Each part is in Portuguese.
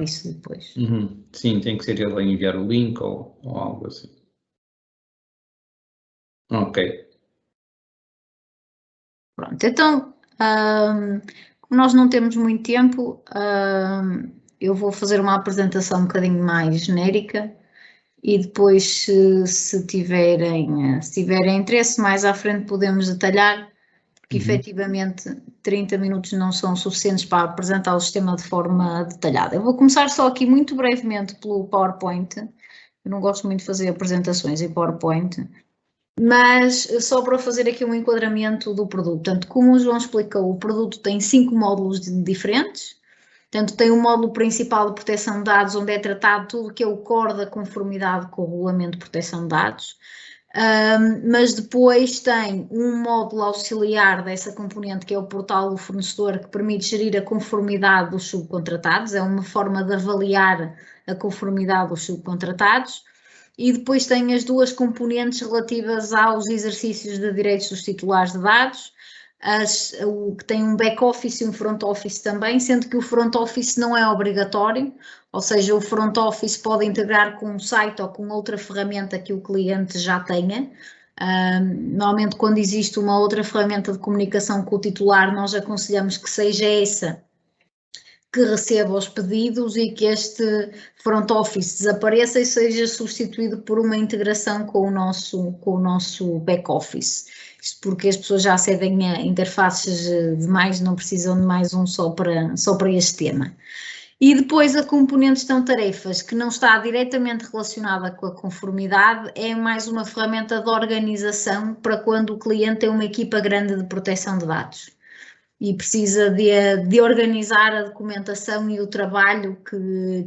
isso depois. Sim, tem que ser ele a enviar o link ou algo assim. Ok. Pronto, então, como nós não temos muito tempo, eu vou fazer uma apresentação um bocadinho mais genérica e depois, se tiverem interesse, mais à frente podemos detalhar, porque efetivamente 30 minutos não são suficientes para apresentar o sistema de forma detalhada. Eu vou começar só aqui muito brevemente pelo PowerPoint. Eu não gosto muito de fazer apresentações em PowerPoint, mas só para fazer aqui um enquadramento do produto. Portanto, como o João explicou, o produto tem 5 módulos diferentes. Portanto, tem um módulo principal de proteção de dados, onde é tratado tudo o que é o core da conformidade com o Regulamento de Proteção de Dados. Mas depois tem um módulo auxiliar dessa componente, que é o portal do fornecedor, que permite gerir a conformidade dos subcontratados. É uma forma de avaliar a conformidade dos subcontratados. E depois tem as duas componentes relativas aos exercícios de direitos dos titulares de dados, que tem um back-office e um front-office também, sendo que o front-office não é obrigatório, ou seja, o front-office pode integrar com um site ou com outra ferramenta que o cliente já tenha. Normalmente, quando existe uma outra ferramenta de comunicação com o titular, nós aconselhamos que seja essa que receba os pedidos e que este front office desapareça e seja substituído por uma integração com o nosso back office. Isto porque as pessoas já acedem a interfaces demais, não precisam de mais um só para este tema. E depois a componente gestão tarefas, que não está diretamente relacionada com a conformidade, é mais uma ferramenta de organização para quando o cliente tem uma equipa grande de proteção de dados e precisa de organizar a documentação e o trabalho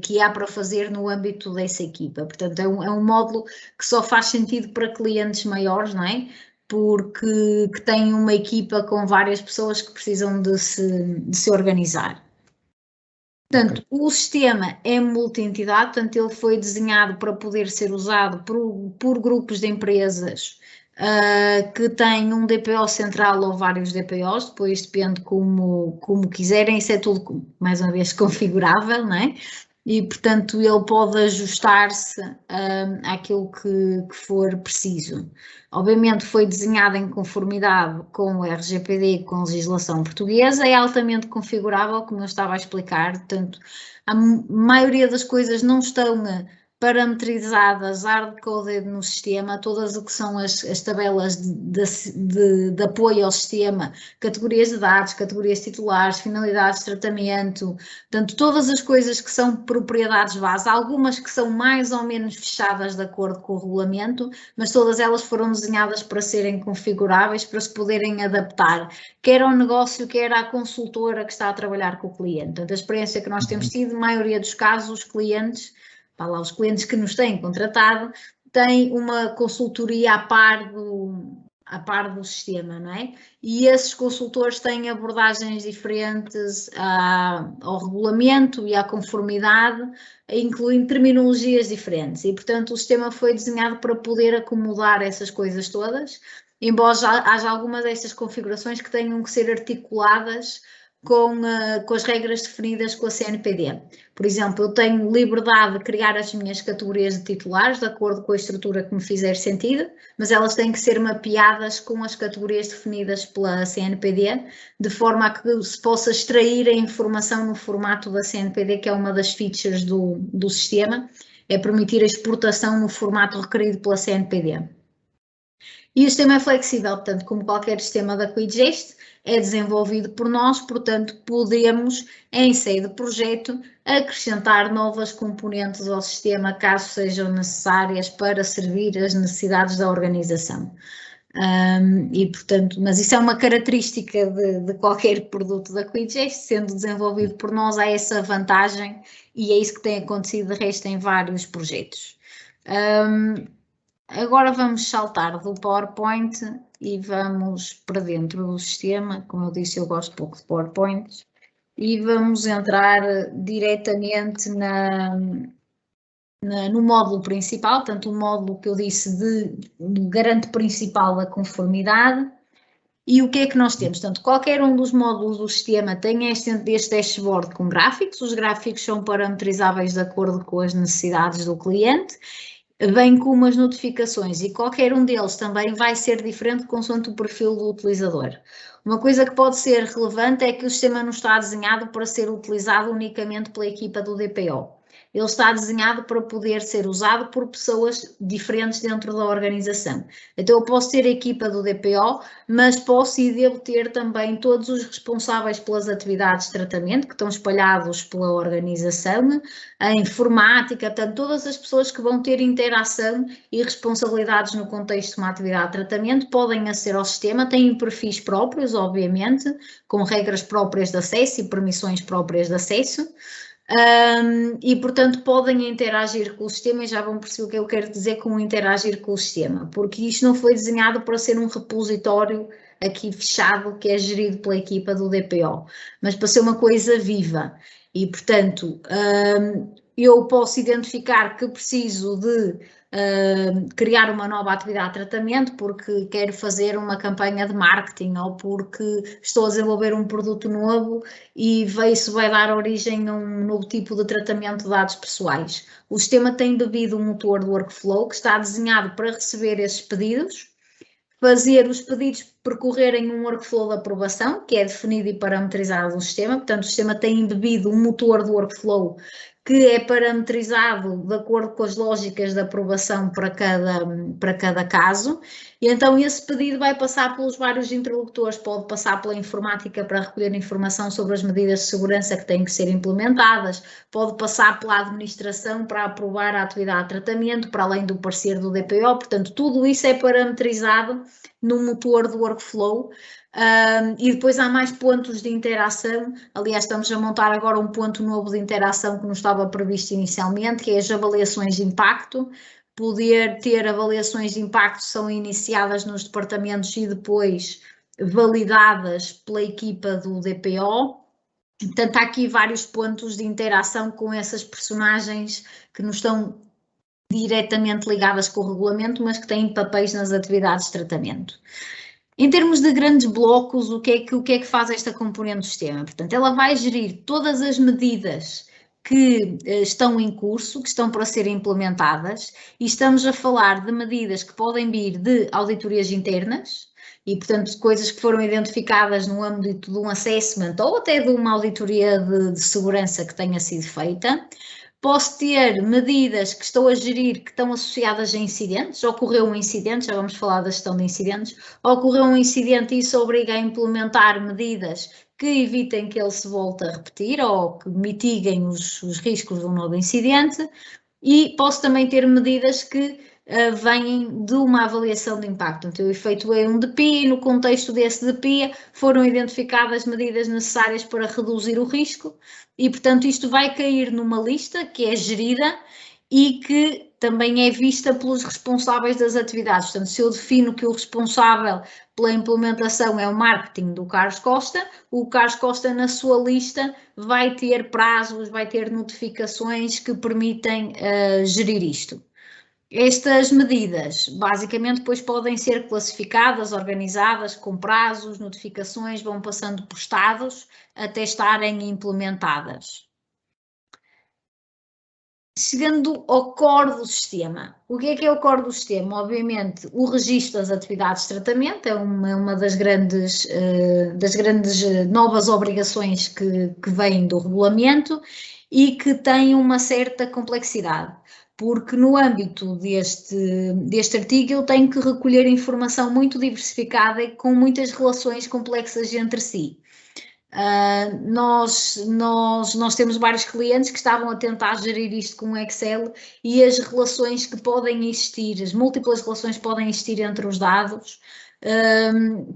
que há para fazer no âmbito dessa equipa. Portanto, é um módulo que só faz sentido para clientes maiores, não é? Porque que têm uma equipa com várias pessoas que precisam de se organizar. Portanto, o sistema é multi-entidade, portanto, ele foi desenhado para poder ser usado por grupos de empresas que têm um DPO central ou vários DPOs, depois depende como quiserem, isso é tudo, mais uma vez, configurável, não é? E, portanto, ele pode ajustar-se àquilo que for preciso. Obviamente foi desenhado em conformidade com o RGPD, com a legislação portuguesa, é altamente configurável, como eu estava a explicar, portanto, a maioria das coisas não estão parametrizadas, hard-coded no sistema, todas o que são as tabelas de apoio ao sistema, categorias de dados, categorias titulares, finalidades de tratamento, portanto, todas as coisas que são propriedades base, algumas que são mais ou menos fechadas de acordo com o regulamento, mas todas elas foram desenhadas para serem configuráveis, para se poderem adaptar, quer ao negócio, quer à consultora que está a trabalhar com o cliente. Portanto, a experiência que nós temos tido, na maioria dos casos, os clientes que nos têm contratado, têm uma consultoria à par do sistema, não é? E esses consultores têm abordagens diferentes ao regulamento e à conformidade, incluindo terminologias diferentes. E, portanto, o sistema foi desenhado para poder acomodar essas coisas todas, embora haja algumas dessas configurações que tenham que ser articuladas com as regras definidas com a CNPD. Por exemplo, eu tenho liberdade de criar as minhas categorias de titulares, de acordo com a estrutura que me fizer sentido, mas elas têm que ser mapeadas com as categorias definidas pela CNPD, de forma a que se possa extrair a informação no formato da CNPD, que é uma das features do sistema, é permitir a exportação no formato requerido pela CNPD. E o sistema é flexível, portanto, como qualquer sistema da QuickGest, é desenvolvido por nós, portanto, podemos, em sede de projeto, acrescentar novas componentes ao sistema, caso sejam necessárias para servir as necessidades da organização. E, portanto, mas isso é uma característica de qualquer produto da QuickGest, sendo desenvolvido por nós, há essa vantagem e é isso que tem acontecido, de resto, em vários projetos. Agora vamos saltar do PowerPoint e vamos para dentro do sistema. Como eu disse, eu gosto pouco de PowerPoint. E vamos entrar diretamente no módulo principal, portanto, o módulo que eu disse do garante principal da conformidade. E o que é que nós temos? Portanto, qualquer um dos módulos do sistema tem este dashboard com gráficos. Os gráficos são parametrizáveis de acordo com as necessidades do cliente, bem como as notificações, e qualquer um deles também vai ser diferente consoante o perfil do utilizador. Uma coisa que pode ser relevante é que o sistema não está desenhado para ser utilizado unicamente pela equipa do DPO. Ele está desenhado para poder ser usado por pessoas diferentes dentro da organização. Então eu posso ter a equipa do DPO, mas posso e devo ter também todos os responsáveis pelas atividades de tratamento que estão espalhados pela organização, a informática, portanto, todas as pessoas que vão ter interação e responsabilidades no contexto de uma atividade de tratamento podem aceder ao sistema, têm perfis próprios, obviamente, com regras próprias de acesso e permissões próprias de acesso. E, portanto, podem interagir com o sistema, e já vão perceber o que eu quero dizer com interagir com o sistema, porque isto não foi desenhado para ser um repositório aqui fechado que é gerido pela equipa do DPO, mas para ser uma coisa viva. E, portanto, eu posso identificar que preciso de criar uma nova atividade de tratamento porque quero fazer uma campanha de marketing ou porque estou a desenvolver um produto novo e isso vai dar origem a um novo tipo de tratamento de dados pessoais. O sistema tem bebido um motor de workflow que está desenhado para receber esses pedidos, fazer os pedidos percorrerem um workflow de aprovação, que é definido e parametrizado no sistema. Portanto, o sistema tem embebido um motor de workflow que é parametrizado de acordo com as lógicas de aprovação para cada caso, e então esse pedido vai passar pelos vários interlocutores, pode passar pela informática para recolher informação sobre as medidas de segurança que têm que ser implementadas, pode passar pela administração para aprovar a atividade de tratamento, para além do parecer do DPO, portanto tudo isso é parametrizado no motor do workflow. E depois há mais pontos de interação. Aliás, estamos a montar agora um ponto novo de interação que não estava previsto inicialmente, que é as avaliações de impacto. Poder ter avaliações de impacto são iniciadas nos departamentos e depois validadas pela equipa do DPO. Portanto, há aqui vários pontos de interação com essas personagens que não estão diretamente ligadas com o regulamento, mas que têm papéis nas atividades de tratamento. Em termos de grandes blocos, o que é que faz esta componente do sistema? Portanto, ela vai gerir todas as medidas que estão em curso, que estão para ser implementadas, e estamos a falar de medidas que podem vir de auditorias internas, e, portanto, coisas que foram identificadas no âmbito de um assessment ou até de uma auditoria de segurança que tenha sido feita. Posso ter medidas que estou a gerir que estão associadas a incidentes. Ocorreu um incidente, já vamos falar da gestão de incidentes, ocorreu um incidente e isso obriga a implementar medidas que evitem que ele se volte a repetir ou que mitiguem os riscos de um novo incidente. E posso também ter medidas que vêm de uma avaliação de impacto. Então, eu efetuei um DPI e no contexto desse DPI foram identificadas medidas necessárias para reduzir o risco e, portanto, isto vai cair numa lista que é gerida e que também é vista pelos responsáveis das atividades. Portanto, se eu defino que o responsável pela implementação é o marketing do Carlos Costa, o Carlos Costa na sua lista vai ter prazos, vai ter notificações que permitem gerir isto. Estas medidas, basicamente, depois podem ser classificadas, organizadas, com prazos, notificações, vão passando por estados até estarem implementadas. Chegando ao core do sistema. O que é o core do sistema? Obviamente, o registro das atividades de tratamento é uma das grandes novas obrigações que vêm do regulamento e que tem uma certa complexidade. Porque no âmbito deste artigo eu tenho que recolher informação muito diversificada e com muitas relações complexas entre si. Nós temos vários clientes que estavam a tentar gerir isto com Excel e as relações que podem existir, as múltiplas relações que podem existir entre os dados,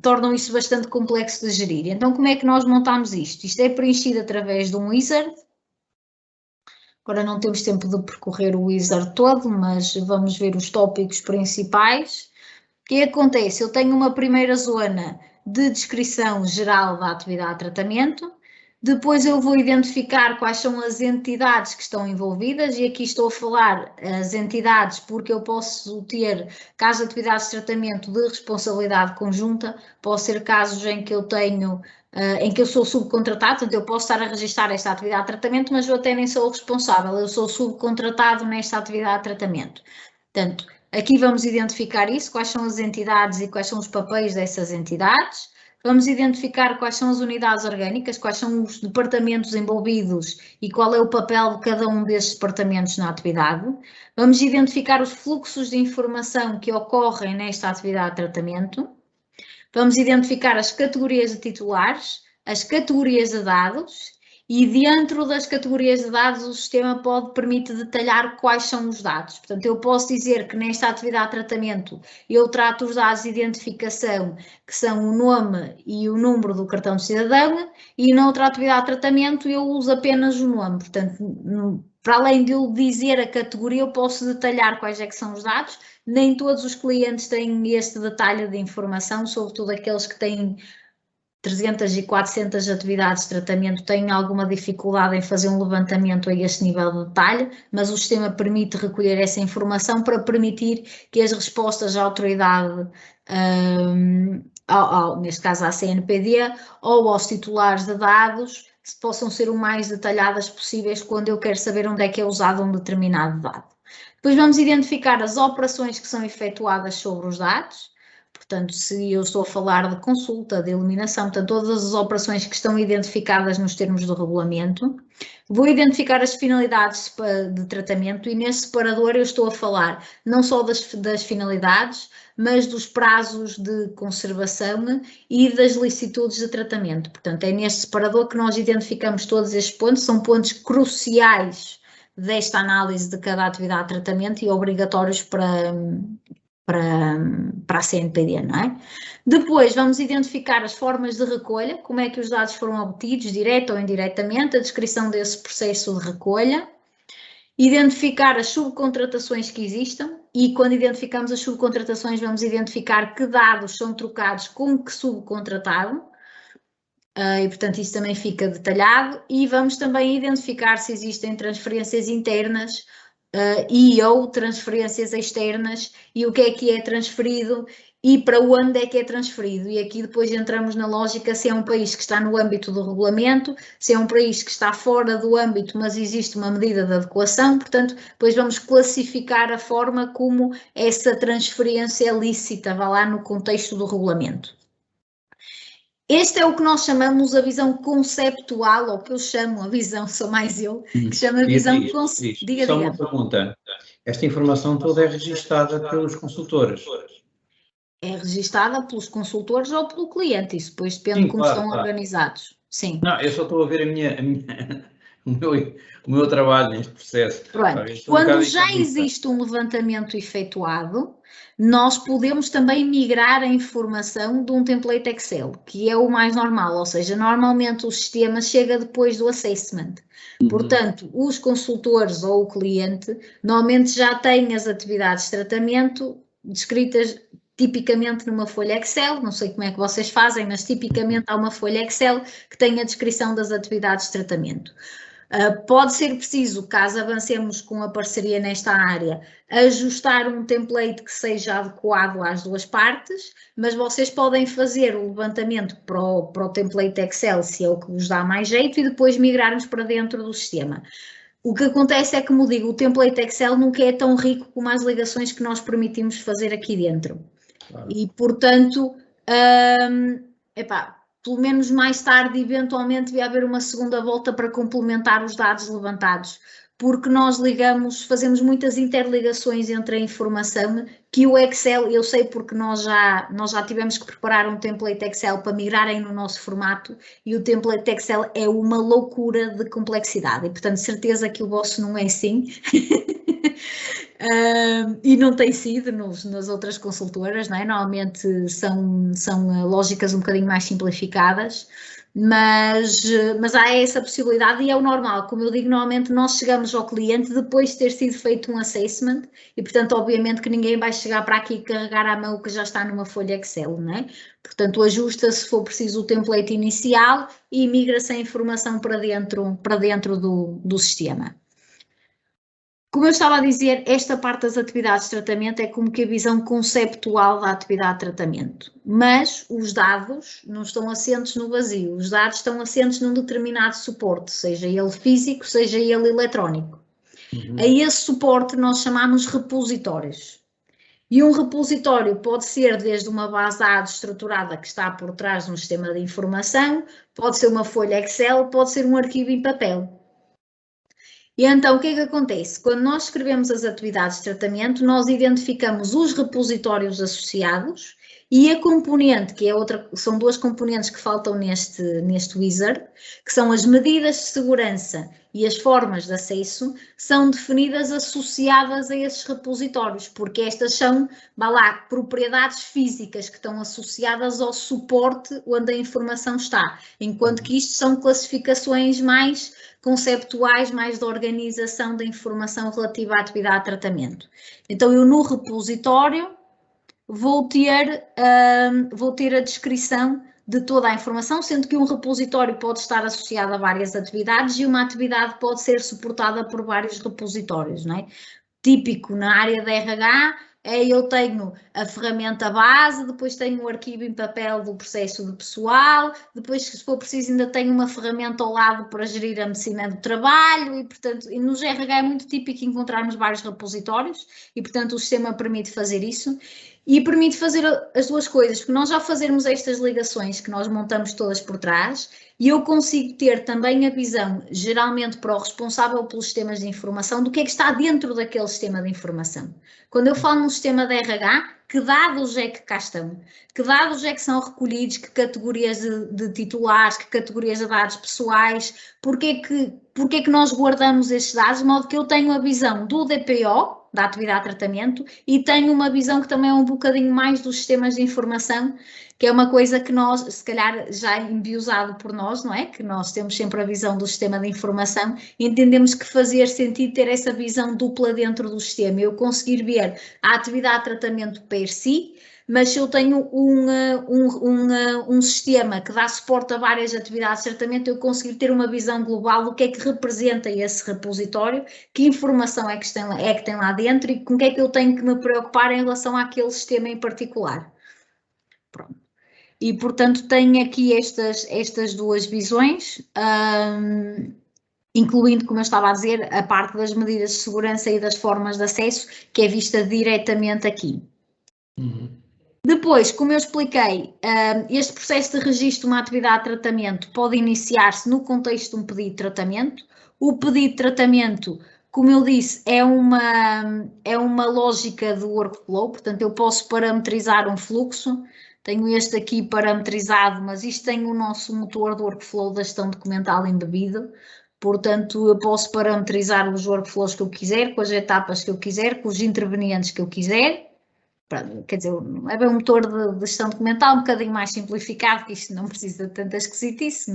tornam isso bastante complexo de gerir. Então, como é que nós montamos isto? Isto é preenchido através de um wizard. Agora não temos tempo de percorrer o wizard todo, mas vamos ver os tópicos principais. O que acontece? Eu tenho uma primeira zona de descrição geral da atividade de tratamento, Depois eu vou identificar quais são as entidades que estão envolvidas, e aqui estou a falar as entidades porque eu posso ter casos de atividades de tratamento de responsabilidade conjunta, pode ser casos em que eu tenho, em que eu sou subcontratado, portanto eu posso estar a registrar esta atividade de tratamento, mas eu até nem sou o responsável, eu sou subcontratado nesta atividade de tratamento. Portanto, aqui vamos identificar isso, quais são as entidades e quais são os papéis dessas entidades. Vamos identificar quais são as unidades orgânicas, quais são os departamentos envolvidos e qual é o papel de cada um destes departamentos na atividade. Vamos identificar os fluxos de informação que ocorrem nesta atividade de tratamento. Vamos identificar as categorias de titulares, as categorias de dados, e dentro das categorias de dados o sistema pode permitir detalhar quais são os dados. Portanto, eu posso dizer que nesta atividade de tratamento eu trato os dados de identificação, que são o nome e o número do cartão de cidadão, e noutra atividade de tratamento eu uso apenas o nome. Portanto, para além de eu dizer a categoria, eu posso detalhar quais é que são os dados. Nem todos os clientes têm este detalhe de informação, sobretudo aqueles que têm 300 e 400 atividades de tratamento, têm alguma dificuldade em fazer um levantamento a este nível de detalhe, mas o sistema permite recolher essa informação para permitir que as respostas à autoridade, neste caso à CNPD, ou aos titulares de dados, possam ser o mais detalhadas possíveis quando eu quero saber onde é que é usado um determinado dado. Depois vamos identificar as operações que são efetuadas sobre os dados. Portanto, se eu estou a falar de consulta, de eliminação, portanto, todas as operações que estão identificadas nos termos do regulamento. Vou identificar as finalidades de tratamento, e nesse separador eu estou a falar não só das finalidades, mas dos prazos de conservação e das licitudes de tratamento. Portanto, é neste separador que nós identificamos todos estes pontos, são pontos cruciais desta análise de cada atividade de tratamento e obrigatórios para a CNPD, não é? Depois vamos identificar as formas de recolha, como é que os dados foram obtidos, direto ou indiretamente, a descrição desse processo de recolha, identificar as subcontratações que existam, e quando identificamos as subcontratações vamos identificar que dados são trocados com que subcontratado, e portanto isso também fica detalhado, e vamos também identificar se existem transferências internas e ou transferências externas, e o que é transferido e para onde é que é transferido. E aqui depois entramos na lógica se é um país que está no âmbito do regulamento, se é um país que está fora do âmbito, mas existe uma medida de adequação. Portanto, depois vamos classificar a forma como essa transferência é lícita, vá lá no contexto do regulamento. Este é o que nós chamamos a visão conceptual, ou que eu chamo a visão, sou mais eu, que chama a visão conceptual. Só uma pergunta, esta informação toda é registada pelos consultores? É registada pelos consultores ou pelo cliente, isso depois depende de como estão organizados. Sim. Não, eu só estou a ver o meu trabalho neste processo. Pronto. Quando já existe um levantamento efetuado, nós podemos também migrar a informação de um template Excel, que é o mais normal, ou seja, normalmente o sistema chega depois do assessment. Portanto, os consultores ou o cliente normalmente já têm as atividades de tratamento descritas tipicamente numa folha Excel, não sei como é que vocês fazem, mas tipicamente há uma folha Excel que tem a descrição das atividades de tratamento. Pode ser preciso, caso avancemos com a parceria nesta área, ajustar um template que seja adequado às duas partes, mas vocês podem fazer o levantamento para o template Excel, se é o que vos dá mais jeito, e depois migrarmos para dentro do sistema. O que acontece é que, como digo, o template Excel nunca é tão rico como as ligações que nós permitimos fazer aqui dentro. Claro. E, portanto, pelo menos mais tarde, eventualmente, vai haver uma segunda volta para complementar os dados levantados, porque nós fazemos muitas interligações entre a informação que o Excel, eu sei porque nós já tivemos que preparar um template Excel para migrarem no nosso formato, e o template Excel é uma loucura de complexidade, e portanto certeza que o vosso não é assim. E não tem sido nas outras consultoras, não é? Normalmente são lógicas um bocadinho mais simplificadas, Mas há essa possibilidade e é o normal. Como eu digo, normalmente nós chegamos ao cliente depois de ter sido feito um assessment e, portanto, obviamente que ninguém vai chegar para aqui e carregar à mão o que já está numa folha Excel, não é? Portanto, ajusta se for preciso o template inicial e migra-se a informação para dentro do sistema. Como eu estava a dizer, esta parte das atividades de tratamento é como que a visão conceptual da atividade de tratamento, mas os dados não estão assentes no vazio, os dados estão assentes num determinado suporte, seja ele físico, seja ele eletrónico. A esse suporte nós chamamos repositórios. E um repositório pode ser desde uma base de dados estruturada que está por trás de um sistema de informação, pode ser uma folha Excel, pode ser um arquivo em papel. E então, o que é que acontece? Quando nós escrevemos as atividades de tratamento, nós identificamos os repositórios associados e a componente, que é outra, são duas componentes que faltam neste wizard, que são as medidas de segurança e as formas de acesso, são definidas associadas a esses repositórios, porque estas são, vá lá, propriedades físicas que estão associadas ao suporte onde a informação está, enquanto que isto são classificações mais conceptuais, mais de organização da informação relativa à atividade de tratamento. Então, eu no repositório vou ter a descrição de toda a informação, sendo que um repositório pode estar associado a várias atividades e uma atividade pode ser suportada por vários repositórios, não é? Típico na área de RH, eu tenho a ferramenta base, depois tenho o arquivo em papel do processo de pessoal, depois, se for preciso, ainda tenho uma ferramenta ao lado para gerir a medicina do trabalho e, portanto, nos RH é muito típico encontrarmos vários repositórios e, portanto, o sistema permite fazer isso. E permite fazer as duas coisas, porque nós já fazermos estas ligações que nós montamos todas por trás e eu consigo ter também a visão, geralmente para o responsável pelos sistemas de informação, do que é que está dentro daquele sistema de informação. Quando eu falo num sistema de RH, que dados é que cá estão? Que dados é que são recolhidos? Que categorias de titulares? Que categorias de dados pessoais? Porquê que nós guardamos estes dados? De modo que eu tenho a visão do DPO, da atividade de tratamento, e tenho uma visão que também é um bocadinho mais dos sistemas de informação, que é uma coisa que nós, se calhar já enviosado por nós, não é? Que nós temos sempre a visão do sistema de informação, e entendemos que fazia sentido ter essa visão dupla dentro do sistema, eu conseguir ver a atividade de tratamento per si, mas se eu tenho um sistema que dá suporte a várias atividades de tratamento, eu conseguir ter uma visão global do que é que representa esse repositório, que informação é que tem lá dentro e com o que é que eu tenho que me preocupar em relação àquele sistema em particular. Pronto. E, portanto, tenho aqui estas duas visões, incluindo, como eu estava a dizer, a parte das medidas de segurança e das formas de acesso, que é vista diretamente aqui. Depois, como eu expliquei, este processo de registro de uma atividade de tratamento pode iniciar-se no contexto de um pedido de tratamento. O pedido de tratamento, como eu disse, é uma lógica do workflow, portanto, eu posso parametrizar um fluxo. Tenho este aqui parametrizado, mas isto tem o nosso motor do workflow da gestão documental embebido. Portanto, eu posso parametrizar os workflows que eu quiser, com as etapas que eu quiser, com os intervenientes que eu quiser. Quer dizer, é bem um motor de gestão documental um bocadinho mais simplificado, que isto não precisa de tanta esquisitice,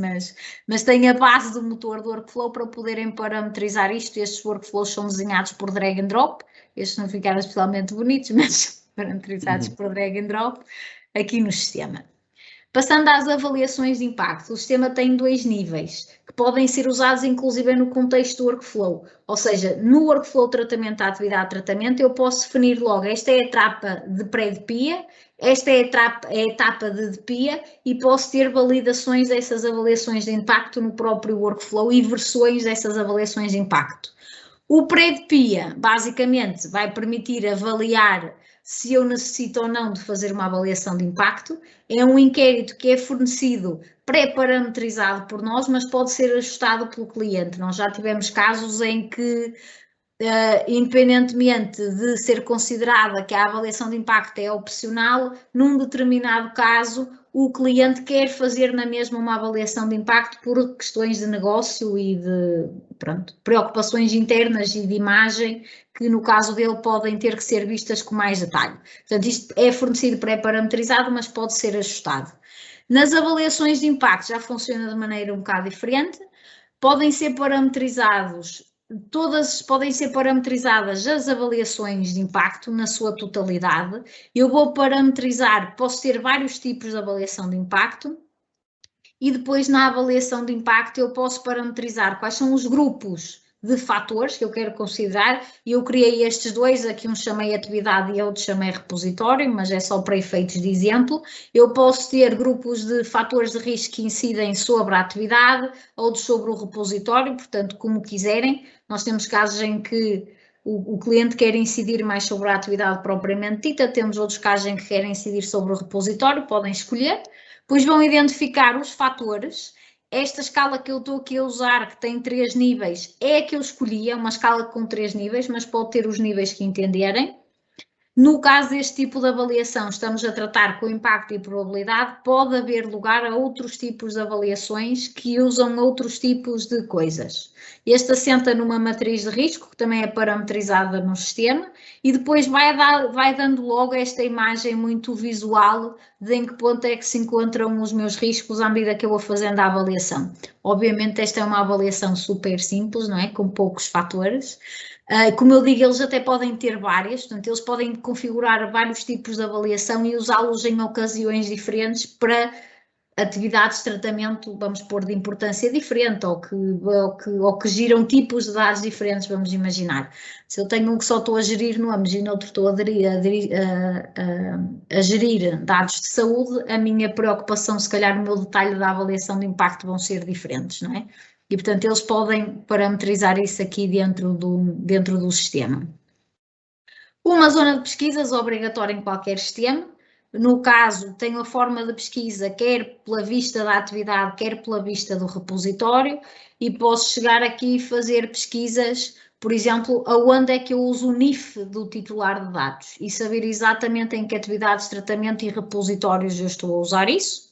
mas tem a base do motor do workflow para poderem parametrizar isto. Estes workflows são desenhados por drag and drop, estes não ficaram especialmente bonitos, mas parametrizados por drag and drop aqui no sistema. Passando às avaliações de impacto, o sistema tem dois níveis, que podem ser usados inclusive no contexto do workflow, ou seja, no workflow de tratamento da atividade de tratamento eu posso definir logo, esta é a etapa de pré-DPIA, esta é a etapa de DPIA e posso ter validações dessas avaliações de impacto no próprio workflow e versões dessas avaliações de impacto. O pré-DPIA, basicamente, vai permitir avaliar se eu necessito ou não de fazer uma avaliação de impacto. É um inquérito que é fornecido pré-parametrizado por nós, mas pode ser ajustado pelo cliente. Nós já tivemos casos em que, independentemente de ser considerada que a avaliação de impacto é opcional, num determinado caso, o cliente quer fazer na mesma uma avaliação de impacto por questões de negócio e de preocupações internas e de imagem que no caso dele podem ter que ser vistas com mais detalhe. Portanto, isto é fornecido pré-parametrizado, mas pode ser ajustado. Nas avaliações de impacto já funciona de maneira um bocado diferente. Podem ser parametrizadas as avaliações de impacto na sua totalidade. Eu vou parametrizar, posso ter vários tipos de avaliação de impacto e depois na avaliação de impacto eu posso parametrizar quais são os grupos de fatores que eu quero considerar, e eu criei estes dois, aqui um chamei atividade e outro chamei repositório, mas é só para efeitos de exemplo. Eu posso ter grupos de fatores de risco que incidem sobre a atividade, outros sobre o repositório, portanto, como quiserem. Nós temos casos em que o cliente quer incidir mais sobre a atividade propriamente dita, temos outros casos em que querem incidir sobre o repositório, podem escolher. Depois vão identificar os fatores. Esta escala que eu estou aqui a usar, que tem 3 níveis, é a que eu escolhi, é uma escala com 3 níveis, mas pode ter os níveis que entenderem. No caso deste tipo de avaliação, estamos a tratar com impacto e probabilidade, pode haver lugar a outros tipos de avaliações que usam outros tipos de coisas. Este assenta numa matriz de risco, que também é parametrizada no sistema, e depois vai dando logo esta imagem muito visual de em que ponto é que se encontram os meus riscos à medida que eu vou fazendo a avaliação. Obviamente esta é uma avaliação super simples, não é? Com poucos fatores. Como eu digo, eles até podem ter várias, portanto, eles podem configurar vários tipos de avaliação e usá-los em ocasiões diferentes para atividades de tratamento, vamos pôr, de importância diferente, ou que giram tipos de dados diferentes, vamos imaginar. Se eu tenho um que só estou a gerir nomes e no outro estou a gerir dados de saúde, a minha preocupação, se calhar, no meu detalhe da avaliação de impacto vão ser diferentes, não é? E, portanto, eles podem parametrizar isso aqui dentro do sistema. Uma zona de pesquisas obrigatória em qualquer sistema. No caso, tenho a forma de pesquisa quer pela vista da atividade, quer pela vista do repositório, e posso chegar aqui e fazer pesquisas, por exemplo, aonde é que eu uso o NIF do titular de dados e saber exatamente em que atividades, tratamento e repositórios eu estou a usar isso.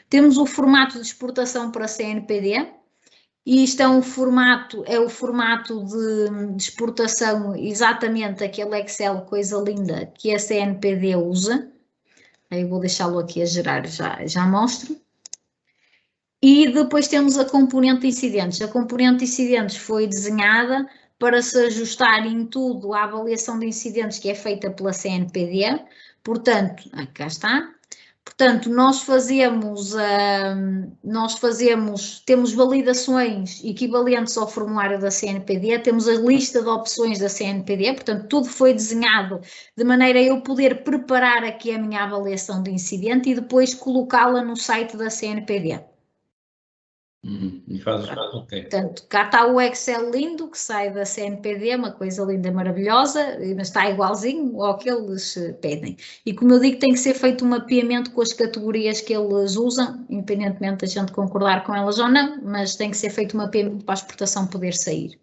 Temos o formato de exportação para CNPD. E isto é o formato de exportação, exatamente aquele Excel coisa linda que a CNPD usa. Eu vou deixá-lo aqui a gerar, já mostro. E depois temos a componente de incidentes. A componente de incidentes foi desenhada para se ajustar em tudo à avaliação de incidentes que é feita pela CNPD. Portanto, cá está. Portanto, temos validações equivalentes ao formulário da CNPD, temos a lista de opções da CNPD, portanto, tudo foi desenhado de maneira a eu poder preparar aqui a minha avaliação de incidente e depois colocá-la no site da CNPD. Okay. Portanto, cá está o Excel lindo que sai da CNPD, uma coisa linda, maravilhosa, mas está igualzinho ao que eles pedem. E como eu digo, tem que ser feito um mapeamento com as categorias que eles usam, independentemente da gente concordar com elas ou não, mas tem que ser feito um mapeamento para a exportação poder sair.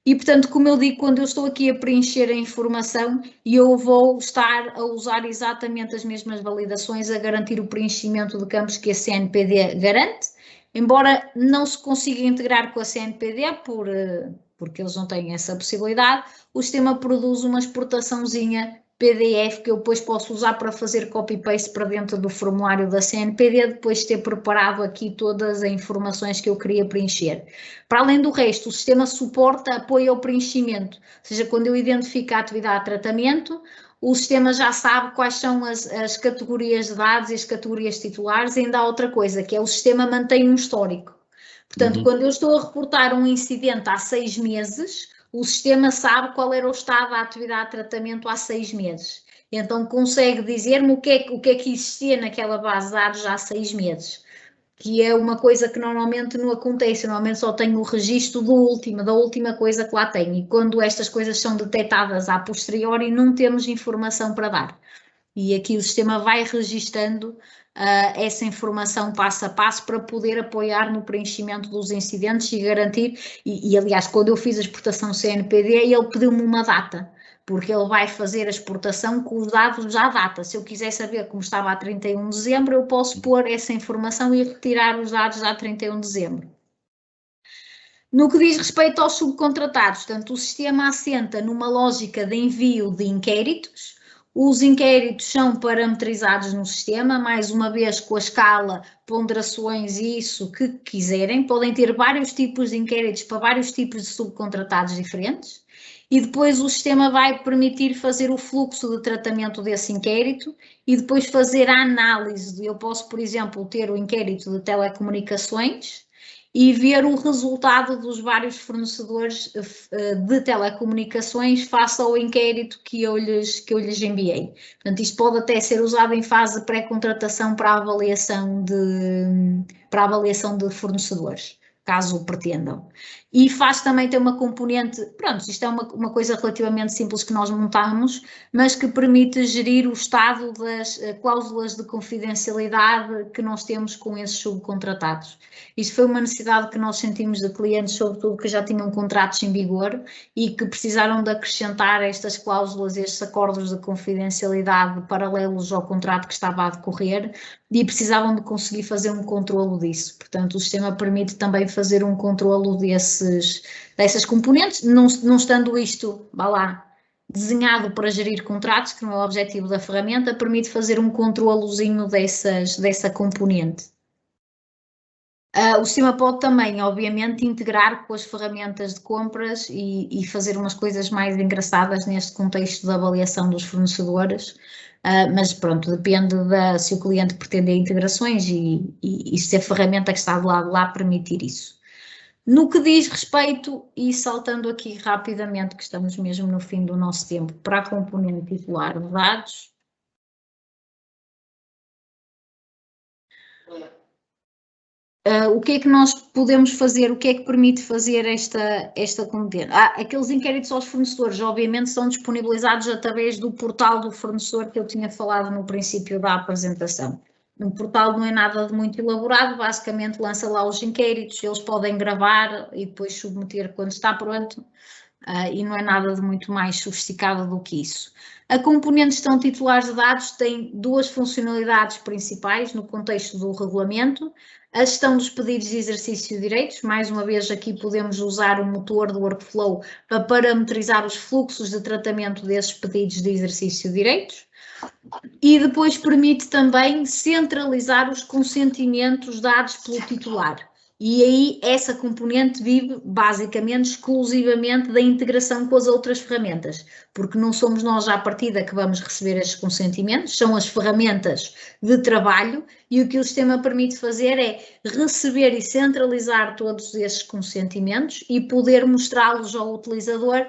E, portanto, como eu digo, quando eu estou aqui a preencher a informação, eu vou estar a usar exatamente as mesmas validações a garantir o preenchimento de campos que a CNPD garante. Embora não se consiga integrar com a CNPD, porque eles não têm essa possibilidade, o sistema produz uma exportaçãozinha PDF que eu depois posso usar para fazer copy-paste para dentro do formulário da CNPD, depois de ter preparado aqui todas as informações que eu queria preencher. Para além do resto, o sistema suporta apoio ao preenchimento, ou seja, quando eu identifico a atividade de tratamento, o sistema já sabe quais são as categorias de dados e as categorias titulares, e ainda há outra coisa, que é o sistema mantém um histórico. Portanto, quando eu estou a reportar um incidente há 6 meses, o sistema sabe qual era o estado da atividade de tratamento há 6 meses. Então, consegue dizer-me o que é que existia naquela base de dados há 6 meses. Que é uma coisa que normalmente não acontece, normalmente só tenho o registro da última coisa que lá tenho, e quando estas coisas são detectadas a posteriori não temos informação para dar, e aqui o sistema vai registando essa informação passo a passo para poder apoiar no preenchimento dos incidentes e garantir, e aliás, quando eu fiz a exportação CNPD, ele pediu-me uma data, porque ele vai fazer a exportação com os dados já à data. Se eu quiser saber como estava a 31 de dezembro, eu posso pôr essa informação e retirar os dados já a 31 de dezembro. No que diz respeito aos subcontratados, portanto, o sistema assenta numa lógica de envio de inquéritos, Os inquéritos são parametrizados no sistema, mais uma vez com a escala, ponderações e isso que quiserem. Podem ter vários tipos de inquéritos para vários tipos de subcontratados diferentes. E depois o sistema vai permitir fazer o fluxo de tratamento desse inquérito e depois fazer a análise. Eu posso, por exemplo, ter o inquérito de telecomunicações e ver o resultado dos vários fornecedores de telecomunicações face ao inquérito que eu lhes enviei. Portanto, isto pode até ser usado em fase de pré-contratação para a avaliação de fornecedores, caso o pretendam. E faz também ter uma componente, pronto, isto é uma coisa relativamente simples que nós montamos, mas que permite gerir o estado das cláusulas de confidencialidade que nós temos com esses subcontratados. Isto foi uma necessidade que nós sentimos de clientes, sobretudo que já tinham contratos em vigor e que precisaram de acrescentar estas cláusulas, estes acordos de confidencialidade paralelos ao contrato que estava a decorrer e precisavam de conseguir fazer um controlo disso. Portanto, o sistema permite também fazer um controlo dessas componentes, não estando isto, vá lá, desenhado para gerir contratos, que não é o objetivo da ferramenta, permite fazer um controlozinho dessa componente. O sistema pode também, obviamente, integrar com as ferramentas de compras e fazer umas coisas mais engraçadas neste contexto da avaliação dos fornecedores, mas pronto, depende se o cliente pretender integrações e se a ferramenta que está do lado de lá permitir isso. No que diz respeito, e saltando aqui rapidamente, que estamos mesmo no fim do nosso tempo, para a componente titular de dados, o que é que nós podemos fazer, o que é que permite fazer esta componente? Aqueles inquéritos aos fornecedores, obviamente, são disponibilizados através do portal do fornecedor que eu tinha falado no princípio da apresentação. Um portal não é nada de muito elaborado, basicamente lança lá os inquéritos, eles podem gravar e depois submeter quando está pronto, e não é nada de muito mais sofisticado do que isso. A componente de gestão titulares de dados tem duas funcionalidades principais no contexto do regulamento: a gestão dos pedidos de exercício de direitos, mais uma vez aqui podemos usar o motor do workflow para parametrizar os fluxos de tratamento desses pedidos de exercício de direitos, e depois permite também centralizar os consentimentos dados pelo titular. E aí essa componente vive basicamente exclusivamente da integração com as outras ferramentas, porque não somos nós à partida que vamos receber estes consentimentos, são as ferramentas de trabalho, e o que o sistema permite fazer é receber e centralizar todos esses consentimentos e poder mostrá-los ao utilizador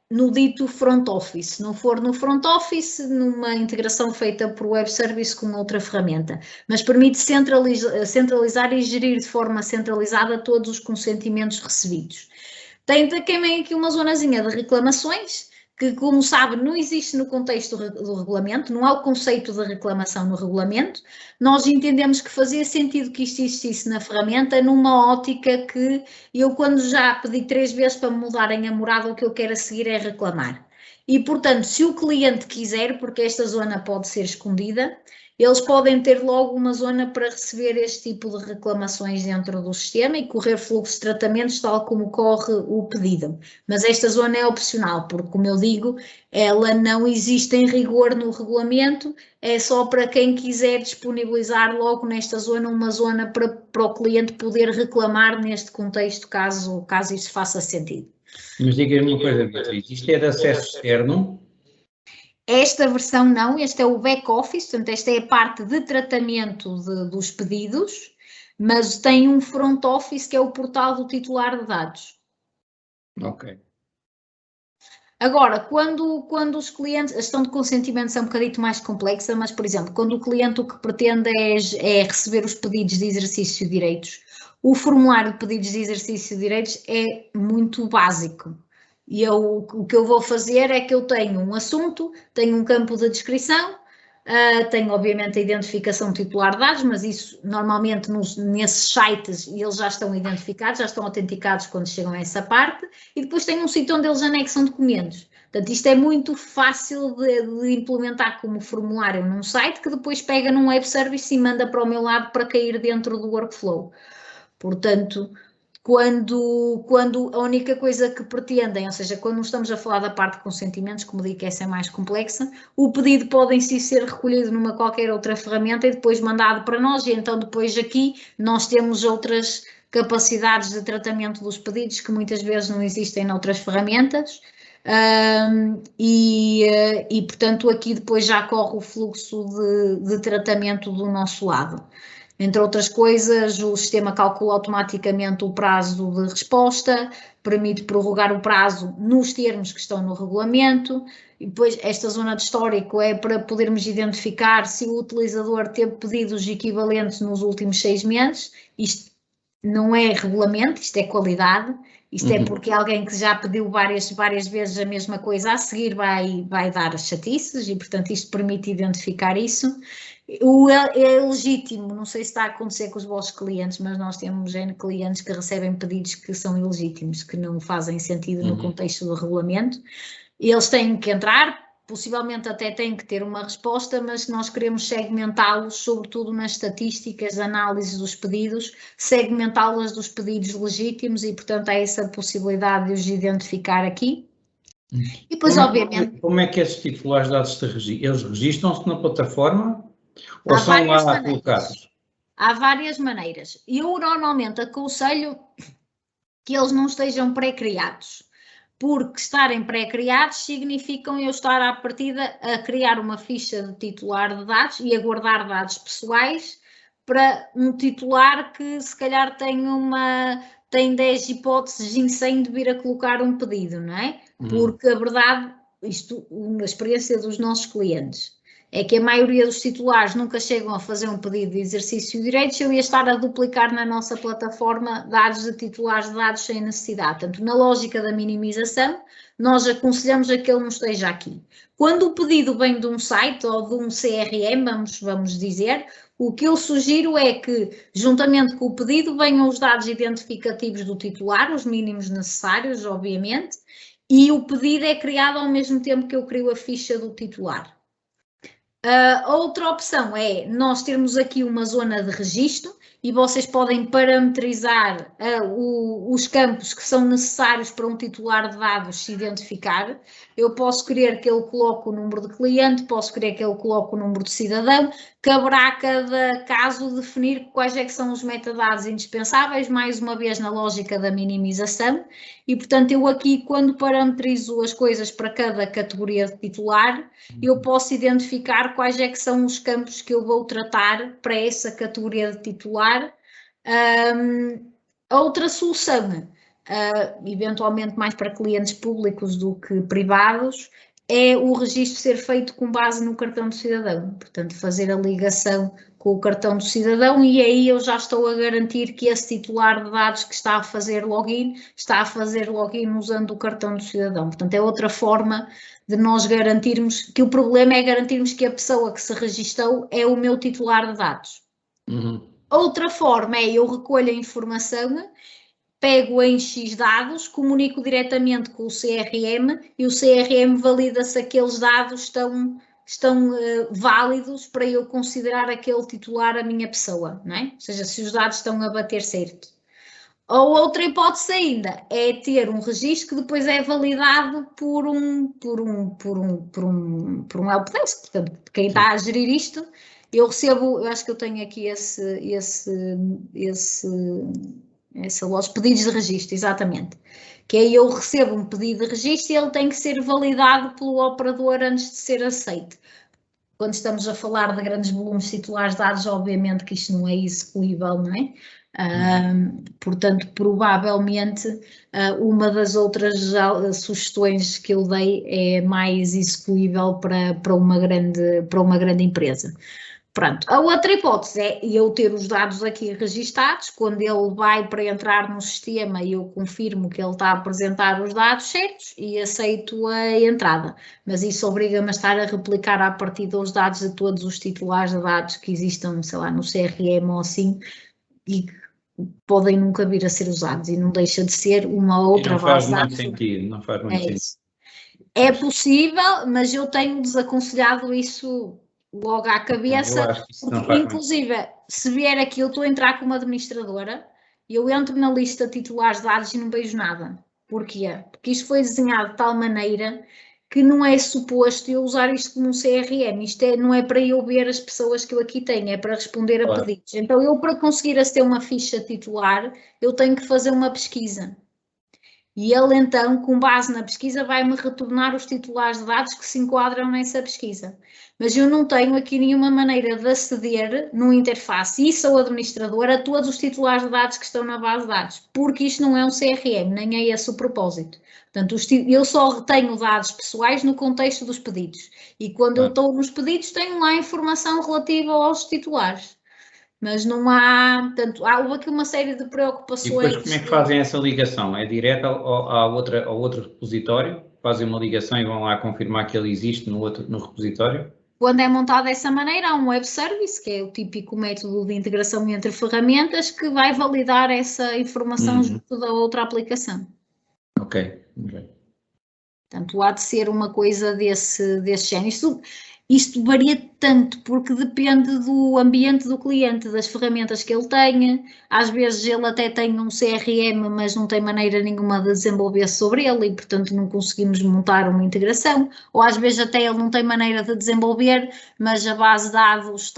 no dito front office. Se não for no front office, numa integração feita por web service com outra ferramenta, mas permite centralizar e gerir de forma centralizada todos os consentimentos recebidos. Tem também aqui uma zonazinha de reclamações, que, como sabe, não existe no contexto do regulamento, não há o conceito de reclamação no regulamento. Nós entendemos que fazia sentido que isto existisse na ferramenta, numa ótica que eu, quando já pedi 3 vezes para me mudarem a morada, o que eu quero a seguir é reclamar. E, portanto, se o cliente quiser, porque esta zona pode ser escondida, eles podem ter logo uma zona para receber este tipo de reclamações dentro do sistema e correr fluxo de tratamentos tal como corre o pedido. Mas esta zona é opcional, porque, como eu digo, ela não existe em rigor no regulamento, é só para quem quiser disponibilizar logo nesta zona uma zona para o cliente poder reclamar neste contexto, caso isso faça sentido. Mas diga-me uma coisa, Beatriz, isto é de acesso externo? Esta versão não, este é o back-office, portanto esta é a parte de tratamento dos pedidos, mas tem um front-office que é o portal do titular de dados. Ok. Agora, quando os clientes, a gestão de consentimentos é um bocadinho mais complexa, mas, por exemplo, quando o cliente o que pretende é receber os pedidos de exercício de direitos, o formulário de pedidos de exercício de direitos é muito básico. E o que eu vou fazer é que eu tenho um assunto, tenho um campo de descrição, tenho obviamente a identificação titular de dados, mas isso normalmente nesses sites eles já estão identificados, já estão autenticados quando chegam a essa parte, e depois tenho um sítio onde eles anexam documentos. Portanto, isto é muito fácil de implementar como formulário num site que depois pega num web service e manda para o meu lado para cair dentro do workflow. Portanto, quando a única coisa que pretendem, ou seja, quando não estamos a falar da parte de consentimentos, como digo que essa é mais complexa, o pedido pode em si ser recolhido numa qualquer outra ferramenta e depois mandado para nós, e então depois aqui nós temos outras capacidades de tratamento dos pedidos que muitas vezes não existem noutras ferramentas. E portanto aqui depois já corre o fluxo de tratamento do nosso lado. Entre outras coisas, o sistema calcula automaticamente o prazo de resposta, permite prorrogar o prazo nos termos que estão no regulamento, e depois esta zona de histórico é para podermos identificar se o utilizador teve pedidos equivalentes nos últimos 6 meses. Isto não é regulamento, isto é qualidade. Isto é porque alguém que já pediu várias vezes a mesma coisa a seguir vai dar as chatices, e portanto isto permite identificar isso. É legítimo, não sei se está a acontecer com os vossos clientes, mas nós temos N clientes que recebem pedidos que são ilegítimos, que não fazem sentido no contexto do regulamento. Eles têm que entrar, possivelmente até têm que ter uma resposta, mas nós queremos segmentá-los, sobretudo nas estatísticas, análises dos pedidos, segmentá-las dos pedidos legítimos, e portanto há essa possibilidade de os identificar aqui. E depois, obviamente... Como é que esses titulares de dados eles registram-se na plataforma ou são lá colocados? Há várias maneiras. Eu normalmente aconselho que eles não estejam pré-criados, porque estarem pré-criados significam eu estar à partida a criar uma ficha de titular de dados e a guardar dados pessoais para um titular que se calhar tem 10 hipóteses em 100 de vir a colocar um pedido, não é? Porque a verdade, a experiência dos nossos clientes, é que a maioria dos titulares nunca chegam a fazer um pedido de exercício de direitos. Eu ia estar a duplicar na nossa plataforma dados de titulares de dados sem necessidade. Portanto, na lógica da minimização, nós aconselhamos a que ele não esteja aqui. Quando o pedido vem de um site ou de um CRM, vamos dizer, o que eu sugiro é que, juntamente com o pedido, venham os dados identificativos do titular, os mínimos necessários, obviamente, e o pedido é criado ao mesmo tempo que eu crio a ficha do titular. A outra opção é nós termos aqui uma zona de registro e vocês podem parametrizar os campos que são necessários para um titular de dados se identificar. Eu posso querer que ele coloque o número de cliente, posso querer que ele coloque o número de cidadão, caberá a cada caso definir quais é que são os metadados indispensáveis, mais uma vez na lógica da minimização, e portanto eu aqui, quando parametrizo as coisas para cada categoria de titular, eu posso identificar quais é que são os campos que eu vou tratar para essa categoria de titular. Outra solução, eventualmente mais para clientes públicos do que privados, é o registro ser feito com base no cartão do cidadão, portanto fazer a ligação com o cartão do cidadão, e aí eu já estou a garantir que esse titular de dados que está a fazer login usando o cartão do cidadão. Portanto, é outra forma de nós garantirmos que o problema é garantirmos que a pessoa que se registou é o meu titular de dados. Outra forma é eu recolho a informação, pego em X dados, comunico diretamente com o CRM e o CRM valida se aqueles dados estão válidos para eu considerar aquele titular a minha pessoa, não é? Ou seja, se os dados estão a bater certo. Ou outra hipótese ainda é ter um registro que depois é validado por um helpdesk. Portanto, quem está a gerir isto, eu acho que eu tenho aqui os pedidos de registro, exatamente. Que aí eu recebo um pedido de registro e ele tem que ser validado pelo operador antes de ser aceito. Quando estamos a falar de grandes volumes de titulares de dados, obviamente que isto não é execuível, não é? Portanto, provavelmente uma das outras sugestões que eu dei é mais execuível para uma grande empresa. Pronto, a outra hipótese é eu ter os dados aqui registados, quando ele vai para entrar no sistema e eu confirmo que ele está a apresentar os dados certos e aceito a entrada, mas isso obriga-me a estar a replicar a partir dos dados de todos os titulares de dados que existam, sei lá, no CRM ou assim, e que podem nunca vir a ser usados, e não deixa de ser uma outra base de dados. Não faz muito sentido. É possível, mas eu tenho desaconselhado isso logo à cabeça, porque inclusive se vier aqui, eu estou a entrar como administradora eu entro na lista de titulares de dados e não vejo nada. Porquê? Porque isto foi desenhado de tal maneira que não é suposto eu usar isto como um CRM. Isto não é para eu ver as pessoas que eu aqui tenho, é para responder a pedidos. Então, eu, para conseguir aceder a uma ficha titular, eu tenho que fazer uma pesquisa. E ele, então, com base na pesquisa, vai-me retornar os titulares de dados que se enquadram nessa pesquisa. Mas eu não tenho aqui nenhuma maneira de aceder no interface, e sou administrador, a todos os titulares de dados que estão na base de dados, porque isto não é um CRM, nem é esse o propósito. Portanto, eu só retenho dados pessoais no contexto dos pedidos. E quando eu estou nos pedidos, tenho lá informação relativa aos titulares. Mas não há, portanto, houve aqui uma série de preocupações. E depois como é que fazem essa ligação? É direta ao outro repositório? Fazem uma ligação e vão lá confirmar que ele existe no repositório? Quando é montado dessa maneira, há um web service, que é o típico método de integração entre ferramentas, que vai validar essa informação junto da outra aplicação. Ok. Portanto, há de ser uma coisa desse género. Isto varia tanto, porque depende do ambiente do cliente, das ferramentas que ele tenha. Às vezes ele até tem um CRM, mas não tem maneira nenhuma de desenvolver sobre ele e, portanto, não conseguimos montar uma integração. Ou às vezes até ele não tem maneira de desenvolver, mas a base de dados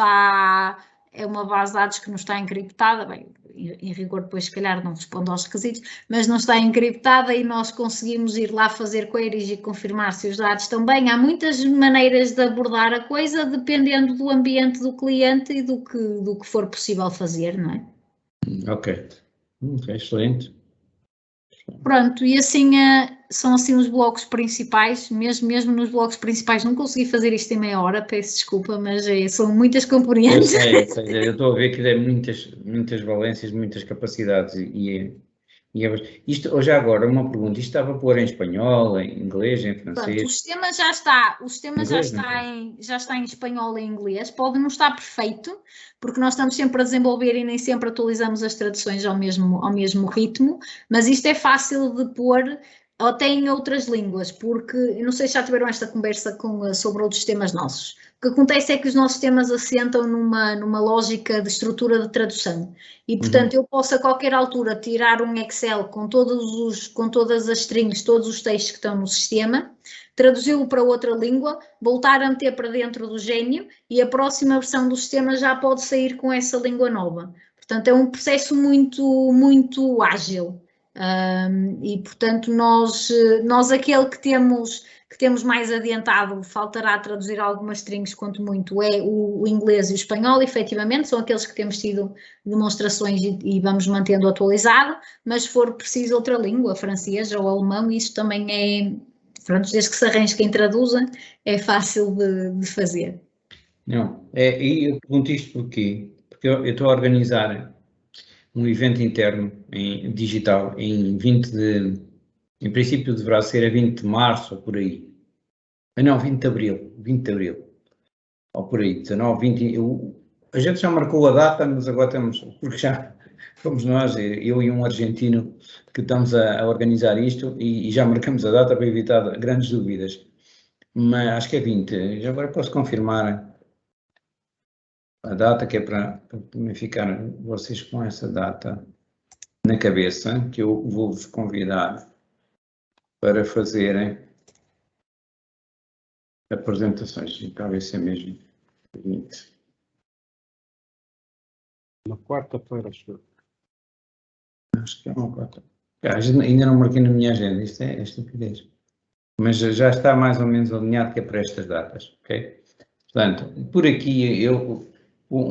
é uma base de dados que não está encriptada. Bem, em rigor depois se calhar não responde aos requisitos, mas não está encriptada e nós conseguimos ir lá fazer queries e confirmar se os dados estão bem. Há muitas maneiras de abordar a coisa, dependendo do ambiente do cliente e do que for possível fazer, não é? Ok, excelente. Pronto, e assim são assim os blocos principais, mesmo nos blocos principais não consegui fazer isto em meia hora, peço desculpa, mas são muitas componentes. Eu estou a ver que tem muitas valências, muitas capacidades isto, ou já agora, uma pergunta, isto estava a pôr em espanhol, em inglês, em francês? Pronto, o sistema já está em espanhol e em inglês, pode não estar perfeito, porque nós estamos sempre a desenvolver e nem sempre atualizamos as traduções ao mesmo ritmo, mas isto é fácil de pôr até em outras línguas, porque, eu não sei se já tiveram esta conversa sobre outros sistemas nossos. O que acontece é que os nossos sistemas assentam numa lógica de estrutura de tradução e, portanto, eu posso a qualquer altura tirar um Excel com todas as strings, todos os textos que estão no sistema, traduzi-lo para outra língua, voltar a meter para dentro do Gênio e a próxima versão do sistema já pode sair com essa língua nova. Portanto, é um processo muito, muito ágil. E, portanto, nós aquele que temos mais adiantado, faltará traduzir algumas strings, quanto muito, é o inglês e o espanhol, efetivamente, são aqueles que temos tido demonstrações e vamos mantendo atualizado, mas se for preciso outra língua, francês ou alemão, isso também pronto, desde que se arranje quem traduza, é fácil de fazer. Não, e eu pergunto isto porquê? Porque eu estou a organizar um evento interno em digital em princípio deverá ser a 20 de março ou por aí. Não, 20 de abril, ou por aí, 19, 20, a gente já marcou a data, mas agora porque já fomos nós, eu e um argentino, que estamos a organizar isto e já marcamos a data para evitar grandes dúvidas. Mas acho que é 20, já agora posso confirmar a data, que é para ficar vocês com essa data na cabeça, que eu vou-vos convidar para fazerem apresentações. Talvez seja mesmo 20. Uma quarta-feira, acho que é uma quarta. Ainda não marquei na minha agenda, isto é estupidez. Mas já está mais ou menos alinhado que é para estas datas, ok? Portanto, por aqui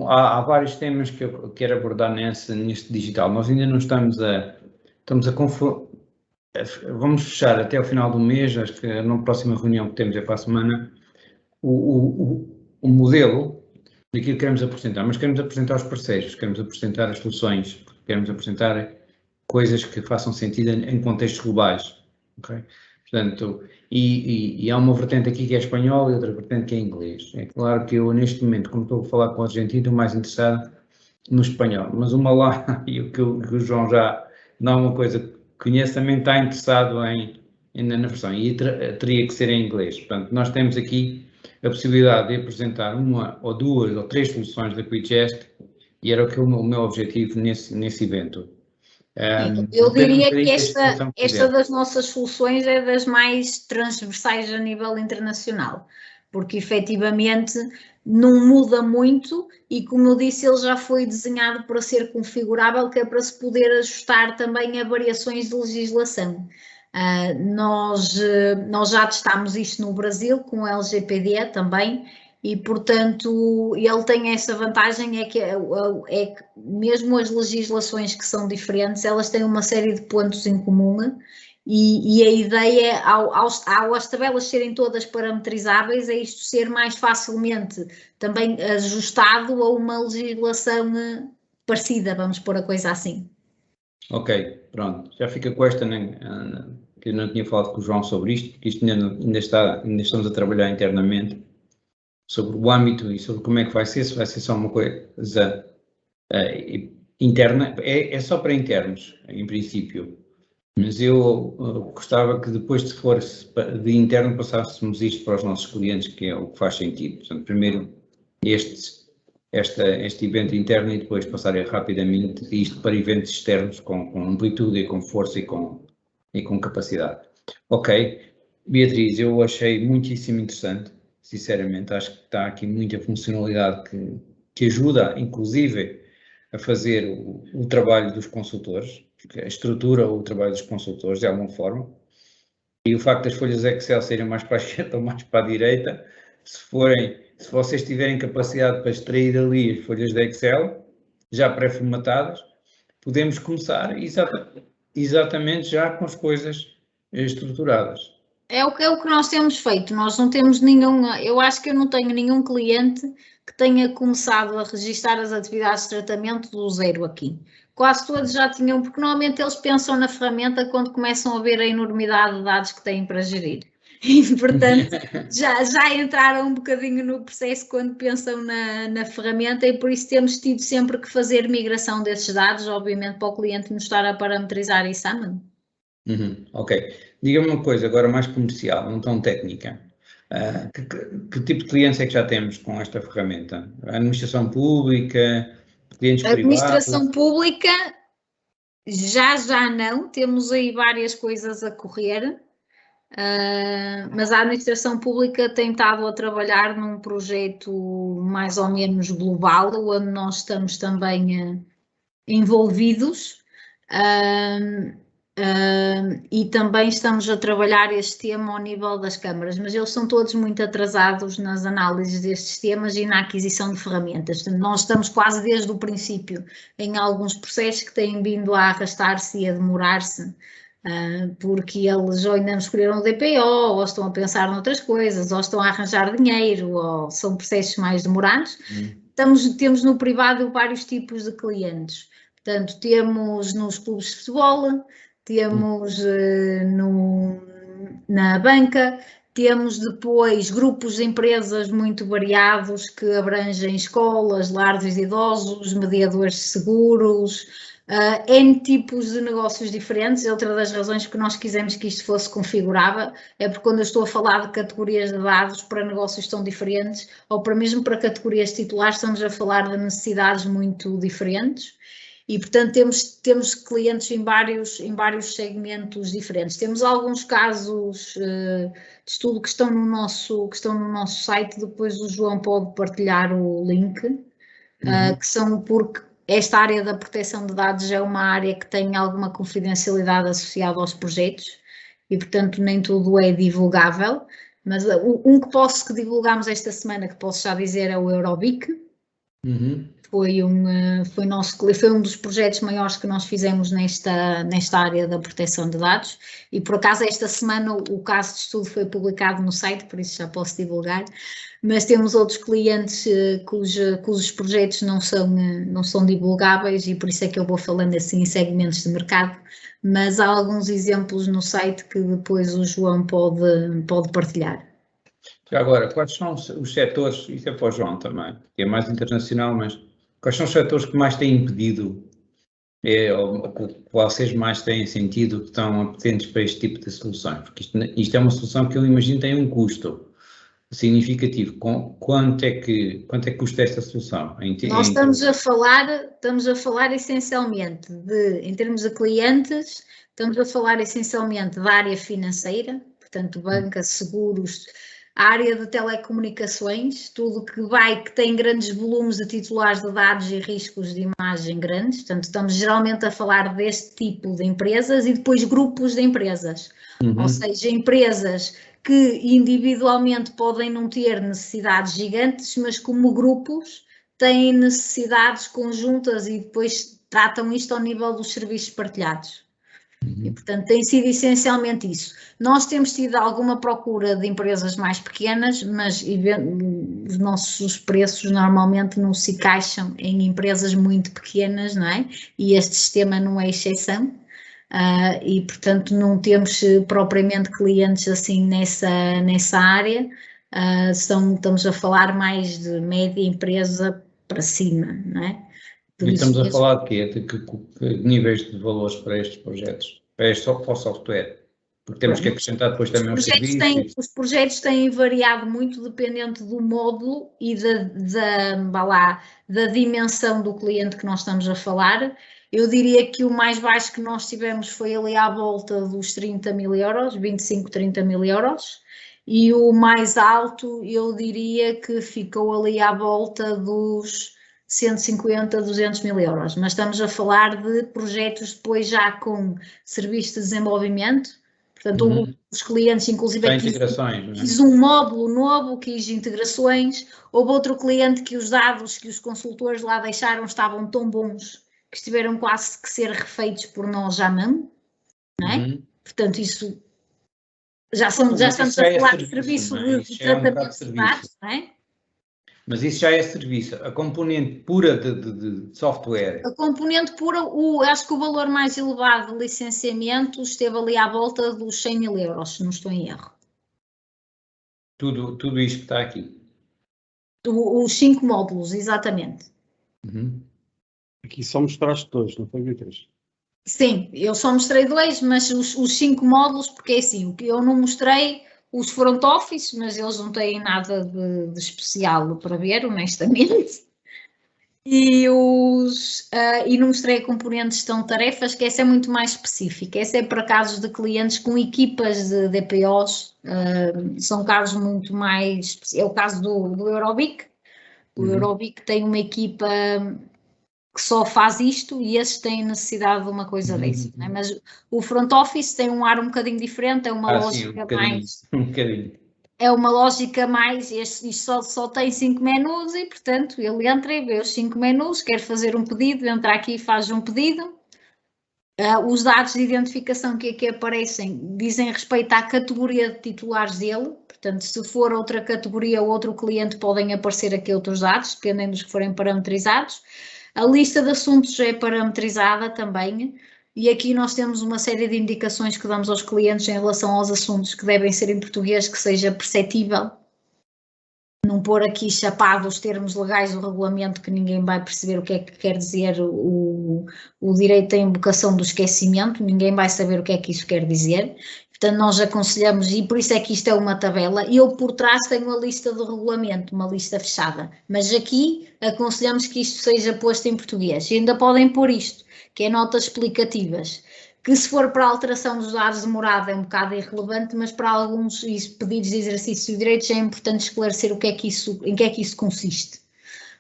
há vários temas que eu quero abordar neste digital. Nós ainda não estamos vamos fechar até ao final do mês, acho que na próxima reunião que temos é para a semana, o modelo daquilo que queremos apresentar, mas queremos apresentar os parceiros, queremos apresentar as soluções, queremos apresentar coisas que façam sentido em contextos globais, ok? Portanto, e há uma vertente aqui que é espanhol e outra vertente que é inglês. É claro que eu, neste momento, como estou a falar com o argentino, estou mais interessado no espanhol, mas uma lá, e o que o João já dá uma coisa que conhece, também está interessado na versão, e teria que ser em inglês. Portanto, nós temos aqui a possibilidade de apresentar uma ou duas ou três soluções da QuickGest, e era o meu objetivo nesse evento. Eu diria que esta das nossas soluções é das mais transversais a nível internacional, porque efetivamente não muda muito e, como eu disse, ele já foi desenhado para ser configurável, que é para se poder ajustar também a variações de legislação. Nós já testámos isto no Brasil com o LGPD também, e portanto ele tem essa vantagem, é que mesmo as legislações que são diferentes, elas têm uma série de pontos em comum, e a ideia, ao as tabelas serem todas parametrizáveis, é isto ser mais facilmente também ajustado a uma legislação parecida, vamos pôr a coisa assim. Ok, pronto, já fica com esta, né? Que eu não tinha falado com o João sobre isto, porque isto ainda estamos a trabalhar internamente sobre o âmbito e sobre como é que vai ser, se vai ser só uma coisa interna, é só para internos, em princípio, mas eu gostava que depois, se for de interno, passássemos isto para os nossos clientes, que é o que faz sentido. Portanto, primeiro este evento interno e depois passar rapidamente isto para eventos externos com amplitude e com força e com capacidade. Ok, Beatriz, eu achei muitíssimo interessante, sinceramente, acho que está aqui muita funcionalidade que ajuda, inclusive, a fazer o trabalho dos consultores, porque estrutura o trabalho dos consultores de alguma forma, e o facto das folhas Excel serem mais para a esquerda ou mais para a direita, se vocês tiverem capacidade para extrair ali as folhas de Excel, já pré-formatadas, podemos começar exatamente já com as coisas estruturadas. É o que nós temos feito, nós não temos eu acho que eu não tenho nenhum cliente que tenha começado a registar as atividades de tratamento do zero aqui. Quase todos já tinham, porque normalmente eles pensam na ferramenta quando começam a ver a enormidade de dados que têm para gerir. E, portanto, já entraram um bocadinho no processo quando pensam na ferramenta, e por isso temos tido sempre que fazer migração desses dados, obviamente, para o cliente nos estar a parametrizar isso à mão. Ok. Diga-me uma coisa, agora mais comercial, não tão técnica. Que tipo de clientes é que já temos com esta ferramenta? Administração pública, clientes privados? Administração pública, já não, temos aí várias coisas a correr, mas a administração pública tem estado a trabalhar num projeto mais ou menos global, onde nós estamos também envolvidos. E também estamos a trabalhar este tema ao nível das câmaras, mas eles são todos muito atrasados nas análises destes temas e na aquisição de ferramentas. Nós estamos quase desde o princípio em alguns processos que têm vindo a arrastar-se e a demorar-se, porque eles ou ainda não escolheram o DPO, ou estão a pensar noutras coisas, ou estão a arranjar dinheiro, ou são processos mais demorados. Temos no privado vários tipos de clientes. Portanto, temos nos clubes de futebol, temos na banca, temos depois grupos de empresas muito variados que abrangem escolas, lares de idosos, mediadores de seguros, N tipos de negócios diferentes. Outra das razões que nós quisemos que isto fosse configurável é porque quando eu estou a falar de categorias de dados para negócios tão diferentes, ou mesmo para categorias titulares, estamos a falar de necessidades muito diferentes. E, portanto, temos clientes em vários segmentos diferentes. Temos alguns casos de estudo que estão no nosso site, depois o João pode partilhar o link, que são porque esta área da proteção de dados é uma área que tem alguma confidencialidade associada aos projetos e, portanto, nem tudo é divulgável, mas que divulgámos esta semana, que posso já dizer, é o Eurobic. Foi um dos projetos maiores que nós fizemos nesta área da proteção de dados, e por acaso esta semana o caso de estudo foi publicado no site, por isso já posso divulgar, mas temos outros clientes cujos projetos não são divulgáveis, e por isso é que eu vou falando assim em segmentos de mercado, mas há alguns exemplos no site que depois o João pode partilhar. Já agora, quais são os setores, isso é para o João também, que é mais internacional, mas quais são os setores que mais têm impedido, ou que vocês mais têm sentido que estão apetentes para este tipo de soluções? Porque isto é uma solução que eu imagino tem um custo. significativo. Quanto é que custa esta solução? Nós estamos a falar essencialmente em termos de clientes, estamos a falar essencialmente da área financeira, portanto, banca, seguros, a área de telecomunicações, tudo que tem grandes volumes de titulares de dados e riscos de imagem grandes, portanto, estamos geralmente a falar deste tipo de empresas e depois grupos de empresas, ou seja, empresas que individualmente podem não ter necessidades gigantes, mas como grupos têm necessidades conjuntas e depois tratam isto ao nível dos serviços partilhados. E, portanto, tem sido essencialmente isso. Nós temos tido alguma procura de empresas mais pequenas, mas os nossos preços normalmente não se encaixam em empresas muito pequenas, não é? E este sistema não é exceção. E, portanto, não temos propriamente clientes assim nessa área. Estamos a falar mais de média empresa para cima, não é? E estamos a falar de quê? De que níveis de valores para estes projetos? Para o software? Porque temos que acrescentar depois também os serviços. Os projetos têm variado muito dependente do módulo e da dimensão do cliente que nós estamos a falar. Eu diria que o mais baixo que nós tivemos foi ali à volta dos 30 mil euros, 25, 30 mil euros. E o mais alto, eu diria que ficou ali à volta dos 150, 200 mil euros. Mas estamos a falar de projetos depois já com serviços de desenvolvimento. Portanto, os clientes, inclusive, quis um módulo novo, quis integrações. Houve outro cliente que os dados que os consultores lá deixaram estavam tão bons que estiveram quase que ser refeitos por nós à mão, não é? Portanto, isso já estamos a falar de serviço de tratamento de dados, não é? Mas isso já é serviço. A componente pura de software. A componente pura, acho que o valor mais elevado de licenciamento esteve ali à volta dos 100 mil euros, se não estou em erro. Tudo isto que está aqui? Os 5 módulos, exatamente. Aqui só mostraste 2, não foi, Beatriz? Sim, eu só mostrei 2, mas os 5 módulos, porque é assim, o que eu não mostrei, os front office, mas eles não têm nada de especial para ver, honestamente. E não mostrei a componente de gestão de tarefas, que essa é muito mais específica. Essa é para casos de clientes com equipas de DPOs, são casos muito mais... É o caso do Eurobic. O Eurobic tem uma equipa que só faz isto e esses têm necessidade de uma coisa dessa. Né? Mas o front office tem um ar um bocadinho diferente, é uma lógica mais... Um bocadinho. É uma lógica mais, isto só tem 5 menus e, portanto, ele entra e vê os 5 menus, quer fazer um pedido, entra aqui e faz um pedido. Os dados de identificação que aqui aparecem dizem respeito à categoria de titulares dele, portanto, se for outra categoria ou outro cliente, podem aparecer aqui outros dados, dependendo dos que forem parametrizados. A lista de assuntos é parametrizada também. E aqui nós temos uma série de indicações que damos aos clientes em relação aos assuntos que devem ser em português, que seja perceptível. Não pôr aqui chapado os termos legais do regulamento que ninguém vai perceber o que é que quer dizer o direito à invocação do esquecimento, ninguém vai saber o que é que isso quer dizer. Portanto, nós aconselhamos, e por isso é que isto é uma tabela, e eu por trás tenho a lista do regulamento, uma lista fechada, mas aqui aconselhamos que isto seja posto em português. E ainda podem pôr isto, que é notas explicativas, que se for para a alteração dos dados de morada é um bocado irrelevante, mas para alguns pedidos de exercício de direitos é importante esclarecer em que é que isso consiste.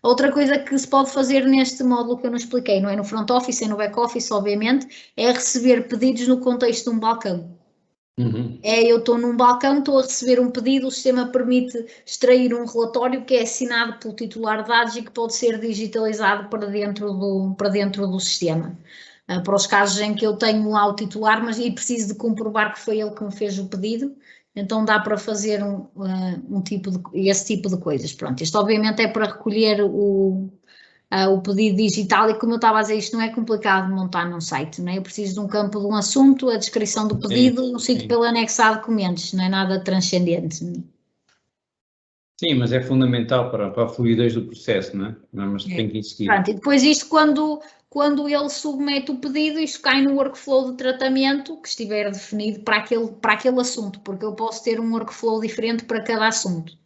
Outra coisa que se pode fazer neste módulo que eu não expliquei, não é no front office, é no back office, obviamente, é receber pedidos no contexto de um balcão. Eu estou num balcão, estou a receber um pedido, o sistema permite extrair um relatório que é assinado pelo titular de dados e que pode ser digitalizado para dentro do sistema. Para os casos em que eu tenho lá o titular, mas e preciso de comprovar que foi ele que me fez o pedido, então dá para fazer esse tipo de coisas. Pronto, isto obviamente é para recolher o pedido digital e, como eu estava a dizer, isto não é complicado de montar num site, não é? Eu preciso de um campo de um assunto, a descrição do pedido, um sítio para ele anexar documentos, não é nada transcendente. Sim, mas é fundamental para a fluidez do processo, não é? Mas tem que existir. Pronto, e depois isto, quando ele submete o pedido, isto cai no workflow de tratamento que estiver definido para aquele assunto, porque eu posso ter um workflow diferente para cada assunto.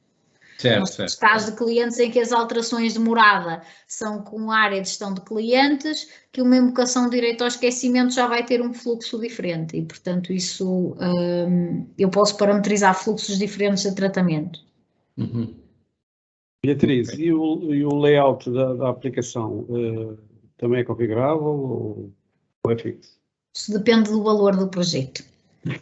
Certo. Casos de clientes em que as alterações de morada são com a área de gestão de clientes, que uma invocação de direito ao esquecimento já vai ter um fluxo diferente e, portanto, isso eu posso parametrizar fluxos diferentes de tratamento. Uhum. Beatriz, e o layout da aplicação também é configurável ou é fixo? Isso depende do valor do projeto.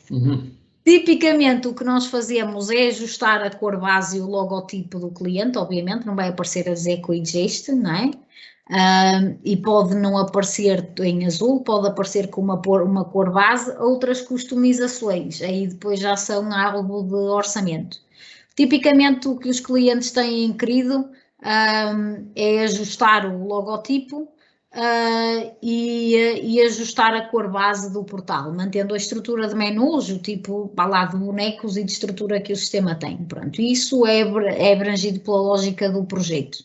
Uhum. Tipicamente o que nós fazemos é ajustar a cor base e o logotipo do cliente, obviamente, não vai aparecer a dizer Coexist, não é? E pode não aparecer em azul, pode aparecer com uma cor base, outras customizações, aí depois já são algo de orçamento. Tipicamente o que os clientes têm querido é ajustar o logotipo e ajustar a cor base do portal, mantendo a estrutura de menus, o tipo lá de bonecos e de estrutura que o sistema tem. Pronto, isso é abrangido pela lógica do projeto.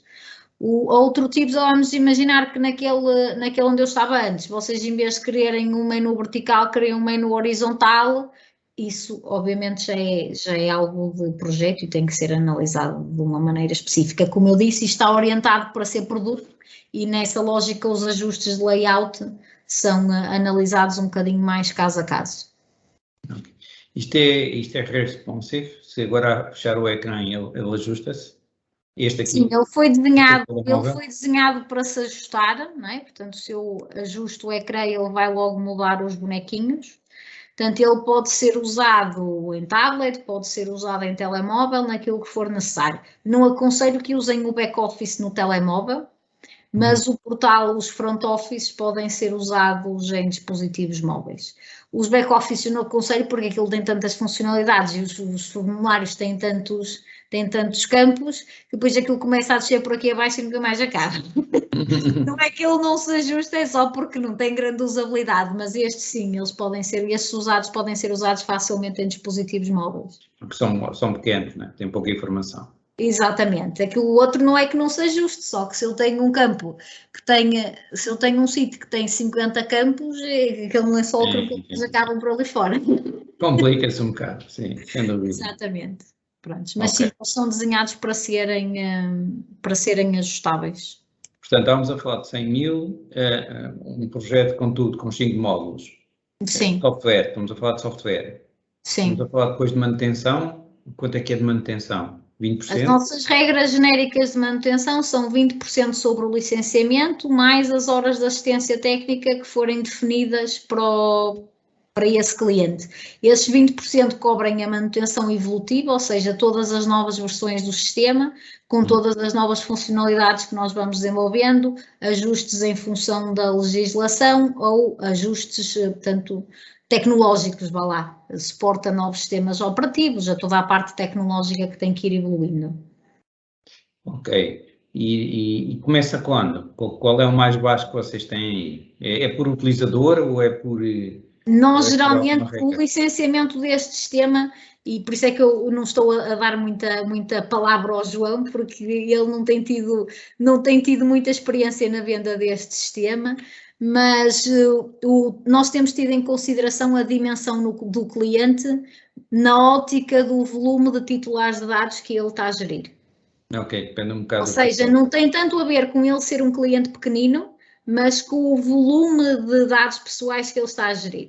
O outro tipo, vamos imaginar que naquele onde eu estava antes, vocês em vez de quererem um menu vertical, queriam um menu horizontal. Isso, obviamente, já é algo de projeto e tem que ser analisado de uma maneira específica. Como eu disse, isto está orientado para ser produto e nessa lógica os ajustes de layout são analisados um bocadinho mais caso a caso. Okay. Isto é responsive? Se agora fechar o ecrã ele ajusta-se? Este aqui? Sim, ele foi desenhado para se ajustar, não é? Portanto, se eu ajusto o ecrã, ele vai logo mudar os bonequinhos. Portanto, ele pode ser usado em tablet, pode ser usado em telemóvel, naquilo que for necessário. Não aconselho que usem o back-office no telemóvel, mas o portal, os front office podem ser usados em dispositivos móveis. Os back-office eu não aconselho porque aquilo tem tantas funcionalidades e os formulários têm tantos campos que depois aquilo começa a descer por aqui abaixo e nunca mais acaba. Não é que ele não se ajuste, é só porque não tem grande usabilidade, mas estes sim, estes usados podem ser usados facilmente em dispositivos móveis. Porque são pequenos, né? Têm pouca informação. Exatamente, aquilo outro não é que não se ajuste, só que se eu tenho um campo se eu tenho um sítio que tem 50 campos, aquele não é só o campo que eles acabam por ali fora. Complica-se um bocado, sim, sem dúvida. Exatamente, pronto, mas sim, eles são desenhados para serem ajustáveis. Portanto, estávamos a falar de 100 mil, um projeto com tudo, com 5 módulos. Sim. Software, estamos a falar de software. Sim. Estamos a falar depois de manutenção. Quanto é que é de manutenção? 20%? As nossas regras genéricas de manutenção são 20% sobre o licenciamento, mais as horas de assistência técnica que forem definidas para esse cliente. Esses 20% cobrem a manutenção evolutiva, ou seja, todas as novas versões do sistema, com todas as novas funcionalidades que nós vamos desenvolvendo, ajustes em função da legislação ou ajustes, portanto, tecnológicos, vá lá, suporta novos sistemas operativos, a toda a parte tecnológica que tem que ir evoluindo. Ok. E começa quando? Qual é o mais baixo que vocês têm aí? É por utilizador ou é por... Nós, geralmente, o licenciamento deste sistema, e por isso é que eu não estou a dar muita palavra ao João, porque ele não tem tido muita experiência na venda deste sistema, mas nós temos tido em consideração a dimensão do cliente na ótica do volume de titulares de dados que ele está a gerir. Ok, depende um bocado. Ou seja, não tem tanto a ver com ele ser um cliente pequenino, mas com o volume de dados pessoais que ele está a gerir.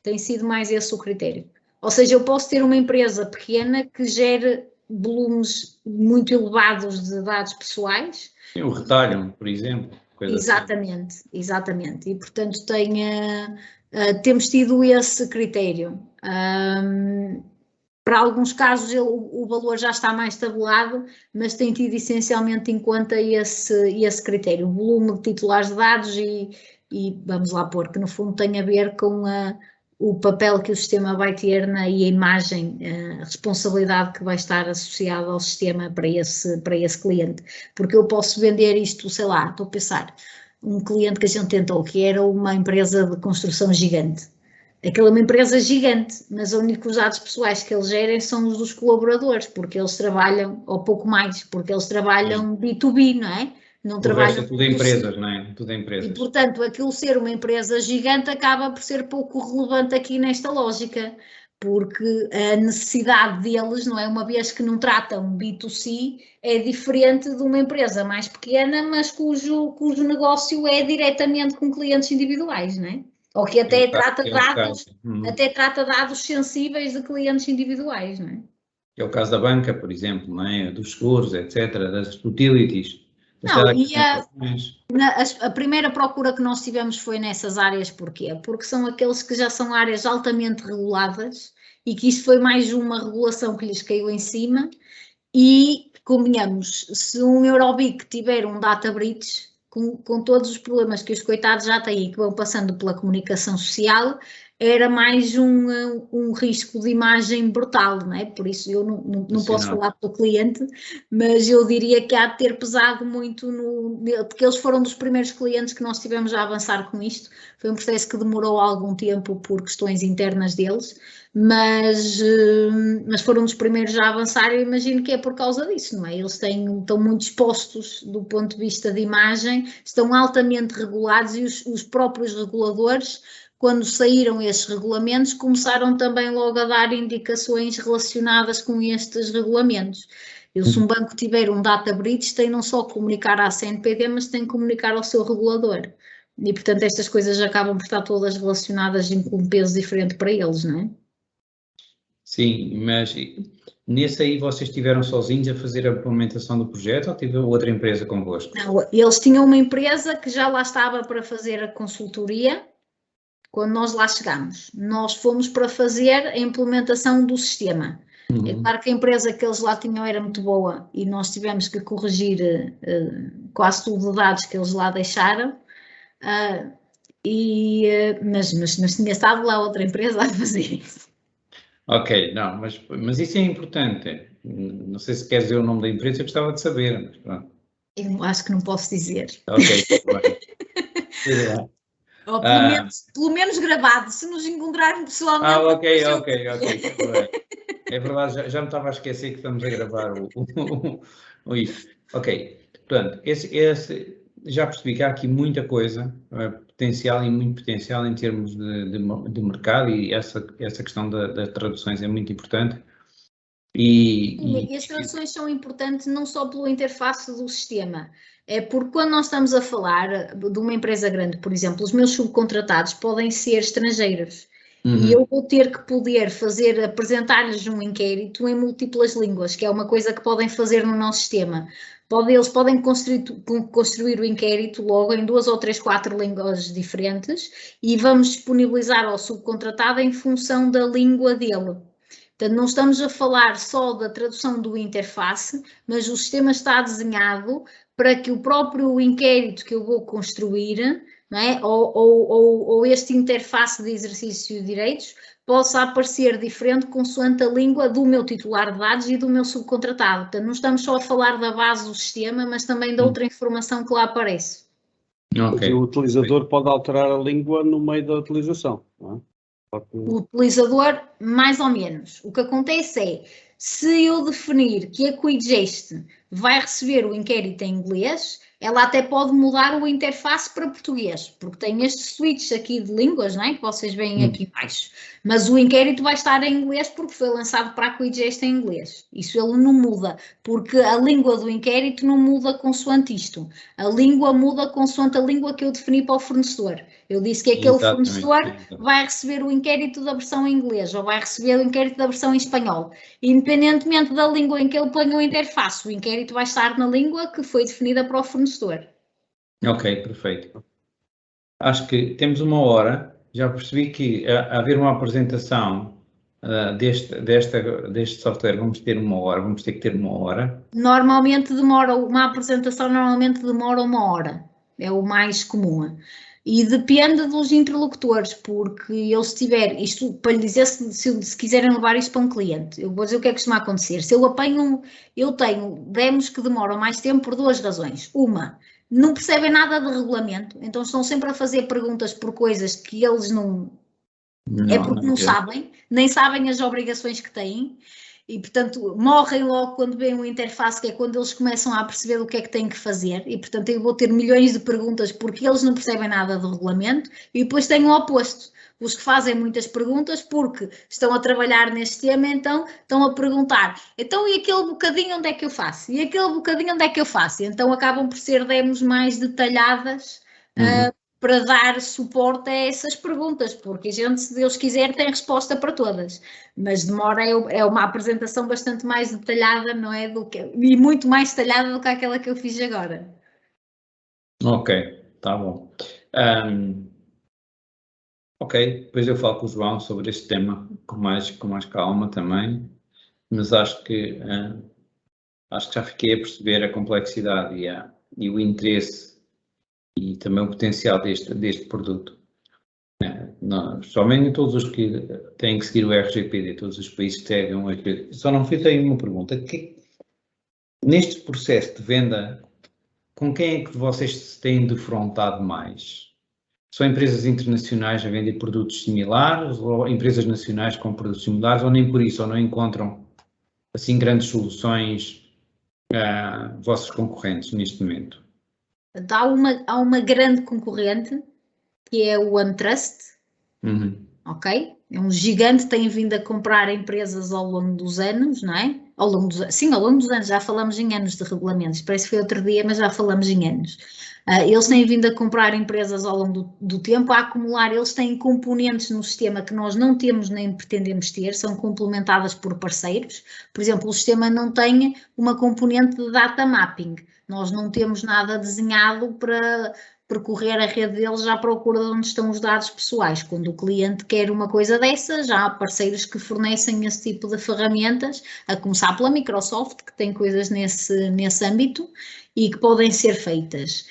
Tem sido mais esse o critério. Ou seja, eu posso ter uma empresa pequena que gere volumes muito elevados de dados pessoais. O retalho, por exemplo. Exatamente, assim. Exatamente. E, portanto, temos tido esse critério. Para alguns casos o valor já está mais tabelado, mas tem tido essencialmente em conta esse critério, o volume de titulares de dados e vamos lá pôr, que no fundo tem a ver com o papel que o sistema vai ter e a imagem, a responsabilidade que vai estar associada ao sistema para esse cliente. Porque eu posso vender isto, sei lá, estou a pensar, um cliente que a gente tentou, que era uma empresa de construção gigante. Aquela é uma empresa gigante, mas os únicos dados pessoais que eles gerem são os dos colaboradores, porque eles trabalham, ou pouco mais, porque eles trabalham B2B, não é? Não trabalham. Tudo em empresas, não é? Tudo em empresas. E, portanto, aquilo ser uma empresa gigante acaba por ser pouco relevante aqui nesta lógica, porque a necessidade deles, não é? Uma vez que não tratam B2C, é diferente de uma empresa mais pequena, mas cujo negócio é diretamente com clientes individuais, não é? Ou que até trata dados sensíveis de clientes individuais, não é? É o caso da banca, por exemplo, não é? Dos seguros, etc., das utilities. Não, e a primeira procura que nós tivemos foi nessas áreas, porquê? Porque são aqueles que já são áreas altamente reguladas e que isso foi mais uma regulação que lhes caiu em cima e, convenhamos, se um Eurobic tiver um data breach, com todos os problemas que os coitados já têm, que vão passando pela comunicação social, era mais um risco de imagem brutal, não é? Por isso eu não posso falar pelo cliente, mas eu diria que há de ter pesado muito, porque eles foram dos primeiros clientes que nós tivemos a avançar com isto. Foi um processo que demorou algum tempo por questões internas deles, mas foram dos primeiros a avançar. Eu imagino que é por causa disso, não é? Eles estão muito expostos do ponto de vista de imagem, estão altamente regulados e os próprios reguladores, quando saíram esses regulamentos, começaram também logo a dar indicações relacionadas com estes regulamentos. Se um banco tiver um data breach, tem não só comunicar à CNPD, mas tem que comunicar ao seu regulador. E, portanto, estas coisas acabam por estar todas relacionadas com um peso diferente para eles, não é? Sim, mas nesse aí vocês estiveram sozinhos a fazer a implementação do projeto ou teve outra empresa convosco? Não, eles tinham uma empresa que já lá estava para fazer a consultoria. Quando nós lá chegámos, nós fomos para fazer a implementação do sistema. É claro que a empresa que eles lá tinham era muito boa e nós tivemos que corrigir quase tudo de dados que eles lá deixaram, mas tinha estado lá outra empresa a fazer isso. Ok, não, mas isso é importante. Não sei se queres dizer o nome da empresa, eu gostava de saber, mas pronto. Eu acho que não posso dizer. Ok, tudo bem. Tudo bem. Ou pelo menos gravado, se nos encontrarmos pessoalmente. Ok, tudo bem. É verdade, já me estava a esquecer que estamos a gravar isso. Ok, portanto, já percebi que há aqui muita coisa potencial e muito potencial em termos de mercado e essa questão das traduções é muito importante. E as traduções são importantes não só pelo interface do sistema, é porque quando nós estamos a falar de uma empresa grande, por exemplo, os meus subcontratados podem ser estrangeiros e eu vou ter que poder apresentar-lhes um inquérito em múltiplas línguas, que é uma coisa que podem fazer no nosso sistema. Eles podem construir o inquérito logo em 2 ou 3, 4 línguas diferentes e vamos disponibilizar ao subcontratado em função da língua dele. Portanto, não estamos a falar só da tradução do interface, mas o sistema está desenhado para que o próprio inquérito que eu vou construir, não é? ou este interface de exercício de direitos, possa aparecer diferente consoante a língua do meu titular de dados e do meu subcontratado. Portanto, não estamos só a falar da base do sistema, mas também da outra informação que lá aparece. Okay. O utilizador pode alterar a língua no meio da utilização, não é? O utilizador, mais ou menos. O que acontece é, se eu definir que a QuickGest vai receber o inquérito em inglês, ela até pode mudar o interface para português, porque tem este switch aqui de línguas, não é? Que vocês veem aqui embaixo. Mas o inquérito vai estar em inglês porque foi lançado para a QuickGest em inglês. Isso ele não muda, porque a língua do inquérito não muda consoante isto. A língua muda consoante a língua que eu defini para o fornecedor. Eu disse que aquele fornecedor vai receber o inquérito da versão em inglês ou vai receber o inquérito da versão em espanhol. Independentemente da língua em que ele ponha o interface, o inquérito vai estar na língua que foi definida para o fornecedor. Ok, perfeito. Acho que temos 1 hora. Já percebi que a haver uma apresentação deste software vamos ter 1 hora, vamos ter que ter 1 hora. Normalmente demora, uma apresentação normalmente demora 1 hora. É o mais comum. E depende dos interlocutores, porque eles tiverem, isto para lhe dizer se quiserem levar isto para um cliente, eu vou dizer o que é que costuma acontecer. Se eu tenho demos que demoram mais tempo por 2 razões. Uma, não percebem nada de regulamento, então estão sempre a fazer perguntas por coisas que eles não sabem, nem sabem as obrigações que têm. E, portanto, morrem logo quando veem uma interface, que é quando eles começam a perceber o que é que têm que fazer. E, portanto, eu vou ter milhões de perguntas porque eles não percebem nada do regulamento. E depois tem o oposto. Os que fazem muitas perguntas porque estão a trabalhar neste tema, então estão a perguntar, então e aquele bocadinho onde é que eu faço? E aquele bocadinho onde é que eu faço? E então acabam por ser demos mais detalhadas para dar suporte a essas perguntas, porque a gente, se Deus quiser, tem resposta para todas, mas demora, é uma apresentação bastante mais detalhada, não é? E muito mais detalhada do que aquela que eu fiz agora. Ok, tá bom. Ok, depois eu falo com o João sobre este tema com mais calma também, mas acho que já fiquei a perceber a complexidade e o interesse e também o potencial deste produto. Somente todos os que têm que seguir o RGPD, todos os países que seguem o RGPD. Só não fiz aí uma pergunta. Neste processo de venda, com quem é que vocês se têm defrontado mais? São empresas internacionais a vender produtos similares ou empresas nacionais com produtos similares, ou nem por isso, ou não encontram assim grandes soluções vossos concorrentes neste momento? Há uma grande concorrente, que é o OneTrust, ok? É um gigante, tem vindo a comprar empresas ao longo dos anos, não é? Ao longo dos anos, já falamos em anos de regulamentos, parece que foi outro dia, mas já falamos em anos. Eles têm vindo a comprar empresas ao longo do tempo, a acumular, eles têm componentes no sistema que nós não temos nem pretendemos ter, são complementadas por parceiros. Por exemplo, o sistema não tem uma componente de data mapping, nós não temos nada desenhado para percorrer a rede deles à procura de onde estão os dados pessoais. Quando o cliente quer uma coisa dessa, já há parceiros que fornecem esse tipo de ferramentas, a começar pela Microsoft, que tem coisas nesse âmbito e que podem ser feitas.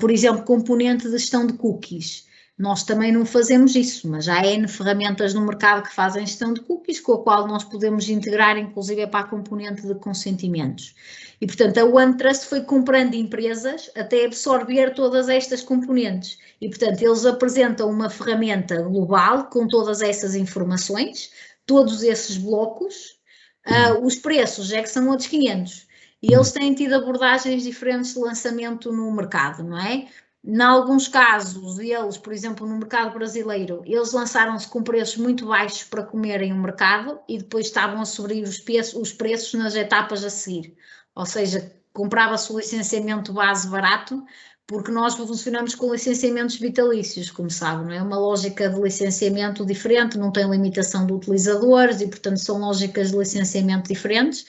Por exemplo, componente de gestão de cookies. Nós também não fazemos isso, mas já há N ferramentas no mercado que fazem gestão de cookies, com a qual nós podemos integrar, inclusive, para a componente de consentimentos. E, portanto, a OneTrust foi comprando empresas até absorver todas estas componentes. E, portanto, eles apresentam uma ferramenta global com todas essas informações, todos esses blocos. Os preços é que são outros 500. E eles têm tido abordagens diferentes de lançamento no mercado, não é? Em alguns casos, eles, por exemplo, no mercado brasileiro, eles lançaram-se com preços muito baixos para comerem o mercado e depois estavam a subir os preços nas etapas a seguir. Ou seja, comprava-se o licenciamento base barato, porque nós funcionamos com licenciamentos vitalícios, como sabem, não é? Uma lógica de licenciamento diferente, não tem limitação de utilizadores e, portanto, são lógicas de licenciamento diferentes.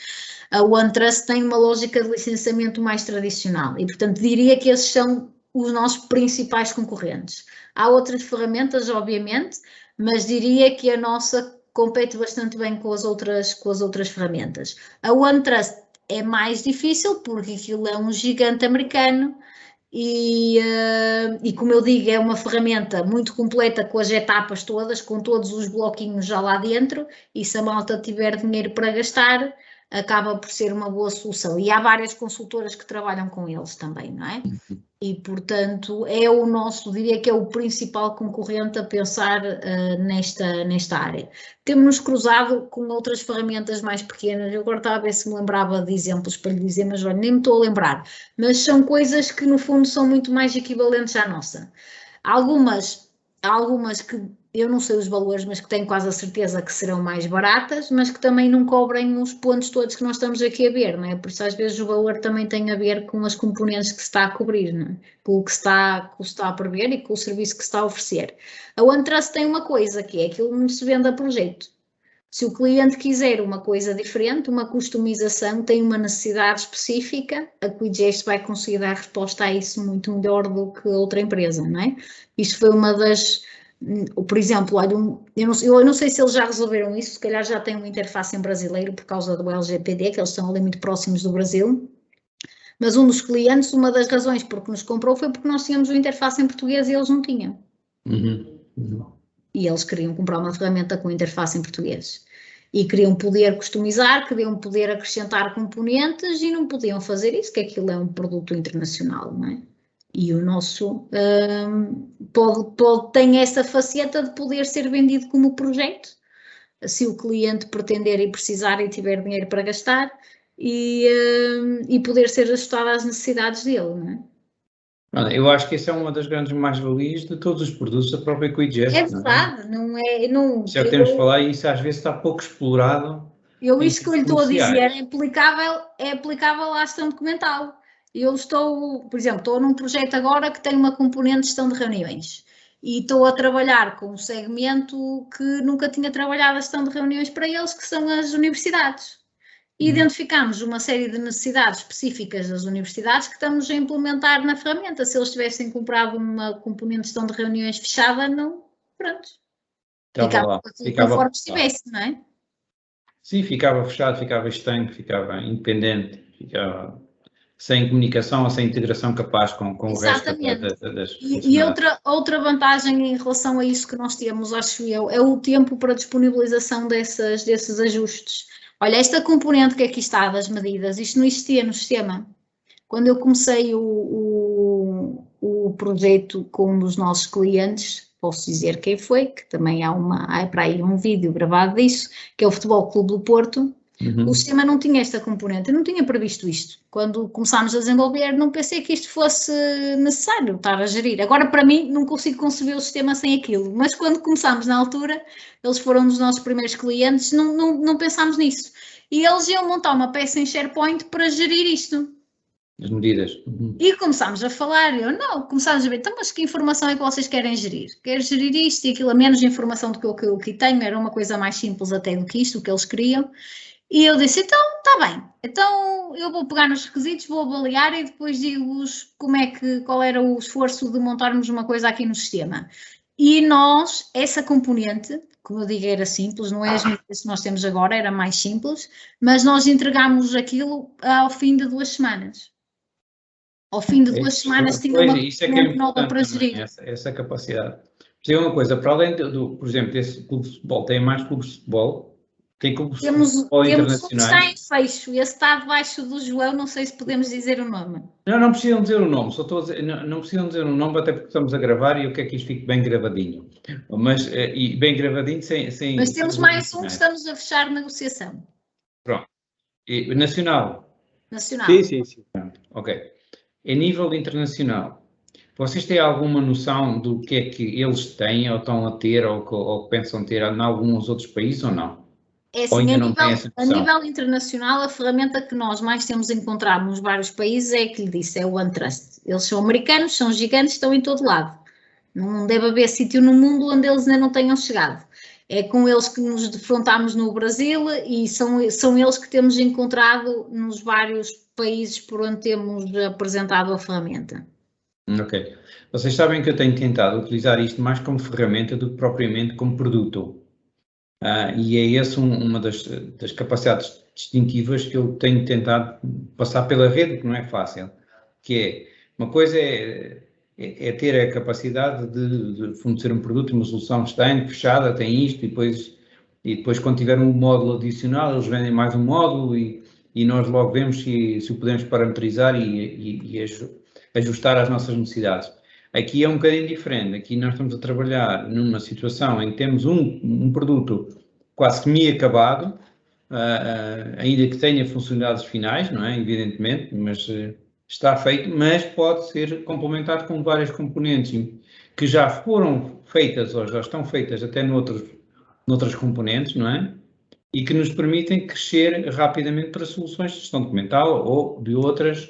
A OneTrust tem uma lógica de licenciamento mais tradicional e, portanto, diria que esses são os nossos principais concorrentes. Há outras ferramentas, obviamente, mas diria que a nossa compete bastante bem com as outras ferramentas. A OneTrust é mais difícil porque aquilo é um gigante americano e como eu digo, é uma ferramenta muito completa com as etapas todas, com todos os bloquinhos já lá dentro, e se a malta tiver dinheiro para gastar, acaba por ser uma boa solução. E há várias consultoras que trabalham com eles também, não é? E, portanto, é o nosso, diria que é o principal concorrente a pensar nesta área. Temos-nos cruzado com outras ferramentas mais pequenas, eu agora estava a ver se me lembrava de exemplos para lhe dizer, mas olha, nem me estou a lembrar. Mas são coisas que, no fundo, são muito mais equivalentes à nossa. Há algumas que eu não sei os valores, mas que tenho quase a certeza que serão mais baratas, mas que também não cobrem os pontos todos que nós estamos aqui a ver, não é? Por isso às vezes o valor também tem a ver com as componentes que se está a cobrir, não é? Com o que se está a prever e com o serviço que se está a oferecer. A OneTrust tem uma coisa que é aquilo não se vende a projeto. Se o cliente quiser uma coisa diferente, uma customização, tem uma necessidade específica, a QuickGest vai conseguir dar resposta a isso muito melhor do que outra empresa, não é? Isto foi uma das... Por exemplo, eu não sei se eles já resolveram isso, se calhar já têm uma interface em brasileiro por causa do LGPD, que eles estão ali muito próximos do Brasil, mas um dos clientes, uma das razões porque nos comprou foi porque nós tínhamos uma interface em português e eles não tinham. E eles queriam comprar uma ferramenta com interface em português. E queriam poder customizar, queriam poder acrescentar componentes e não podiam fazer isso, que aquilo é um produto internacional, não é? E o nosso tem essa faceta de poder ser vendido como projeto se o cliente pretender e precisar e tiver dinheiro para gastar, e poder ser ajustado às necessidades dele, não é? Eu acho que essa é uma das grandes mais-valias de todos os produtos da própria Quidgest. É verdade, não é? Não, já temos de falar, e isso às vezes está pouco explorado. Isto que eu lhe estou a dizer é aplicável à gestão documental. Eu estou, por exemplo, estou num projeto agora que tem uma componente de gestão de reuniões e estou a trabalhar com um segmento que nunca tinha trabalhado a gestão de reuniões para eles, que são as universidades. E identificamos uma série de necessidades específicas das universidades que estamos a implementar na ferramenta. Se eles tivessem comprado uma componente de gestão de reuniões fechada, não, pronto. Ficava conforme estivesse, não é? Sim, ficava fechado, ficava estanque, ficava independente, ficava sem comunicação ou sem integração capaz com o resto das E outra vantagem em relação a isso que nós temos, acho eu, é o tempo para disponibilização desses ajustes. Olha, esta componente que aqui está das medidas, isto não existia no sistema. Quando eu comecei o projeto com um dos nossos clientes, posso dizer quem foi, que também há para aí um vídeo gravado disso, que é o Futebol Clube do Porto. O sistema não tinha esta componente, eu não tinha previsto isto. Quando começámos a desenvolver, não pensei que isto fosse necessário estar a gerir. Agora, para mim, não consigo conceber o sistema sem aquilo, mas quando começámos na altura, eles foram um dos nossos primeiros clientes, não pensámos nisso. E eles iam montar uma peça em SharePoint para gerir isto. As medidas. E começámos a falar, começámos a ver, então, mas que informação é que vocês querem gerir? Quero gerir isto e aquilo, a menos informação do que eu aqui tenho, era uma coisa mais simples até do que isto, o que eles queriam. E eu disse, então, está bem, então eu vou pegar nos requisitos, vou avaliar e depois digo-vos qual era o esforço de montarmos uma coisa aqui no sistema. E nós, essa componente, como eu digo, era simples, não é as medidas que nós temos agora, era mais simples, mas nós entregámos aquilo ao fim de 2 semanas. Ao fim de 2 semanas tinha uma componente nova para gerir. Essa capacidade. Dizer uma coisa, para além por exemplo, desse clube de futebol, tem mais clubes de futebol? Tem clubes de futebol internacionais? Temos um que está em fecho, esse está debaixo do João, não sei se podemos dizer o nome. Não precisam dizer o nome, só estou a dizer, não precisam dizer o nome, até porque estamos a gravar e eu quero que isto fique bem gravadinho. Mas, e bem gravadinho sem... Mas temos mais um que estamos a fechar negociação. Pronto. E, nacional? Nacional. Sim. Ok. Em nível internacional, vocês têm alguma noção do que é que eles têm, ou estão a ter, ou pensam ter em alguns outros países, ou não? É assim, a nível internacional, a ferramenta que nós mais temos encontrado nos vários países é a que lhe disse, é o OneTrust. Eles são americanos, são gigantes, estão em todo lado. Não deve haver sítio no mundo onde eles ainda não tenham chegado. É com eles que nos defrontamos no Brasil e são eles que temos encontrado nos vários países por onde temos apresentado a ferramenta. Ok. Vocês sabem que eu tenho tentado utilizar isto mais como ferramenta do que propriamente como produto. E é essa uma das capacidades distintivas que eu tenho tentado passar pela rede, que não é fácil. Que é, uma coisa é ter a capacidade de fornecer um produto, uma solução standard, fechada, tem isto, e depois quando tiver um módulo adicional, eles vendem mais um módulo e nós logo vemos se o podemos parametrizar e ajustar às nossas necessidades. Aqui é um bocadinho diferente, aqui nós estamos a trabalhar numa situação em que temos um produto quase semi-acabado, ainda que tenha funcionalidades finais, não é? Evidentemente, mas está feito, mas pode ser complementado com várias componentes que já foram feitas ou já estão feitas até noutras componentes, não é? E que nos permitem crescer rapidamente para soluções de gestão documental ou de outras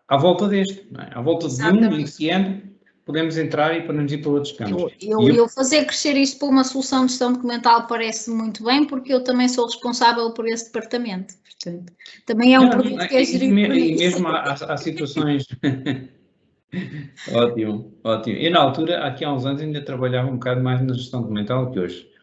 à volta deste, não é? À volta de iniciando, podemos entrar e podemos ir para outros campos. Eu fazer crescer isto para uma solução de gestão documental parece muito bem, porque eu também sou responsável por esse departamento. Portanto, também é um produto que é gerido por mim. E mesmo há situações... Ótimo. Eu, na altura, aqui há uns anos, ainda trabalhava um bocado mais na gestão documental que hoje.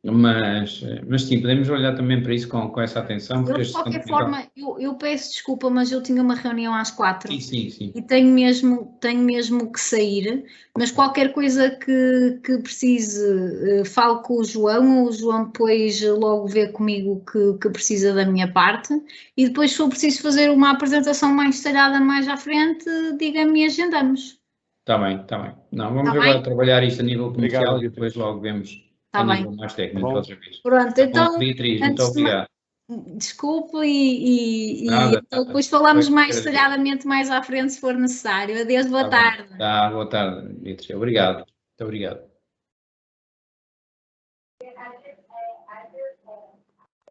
Mas sim, podemos olhar também para isso com essa atenção. De qualquer forma, eu peço desculpa, mas eu tinha uma reunião às 4. Sim. E tenho mesmo que sair, mas qualquer coisa que precise, falo com o João depois logo vê comigo que precisa da minha parte, e depois se for preciso fazer uma apresentação mais detalhada mais à frente, diga-me e agendamos. Está bem. Não, vamos agora trabalhar isto a nível comercial e depois logo vemos Está a bem. nível mais técnico, Bom. outra vez. Pronto, Tá então, bom, Beatriz, muito antes de obrigado. desculpe e Nada, então nada. depois falamos Foi mais agradecer. detalhadamente mais à frente se for necessário. Adeus, boa Tá bem. tarde. Tá, boa tarde, Beatriz. Obrigado. Muito obrigado.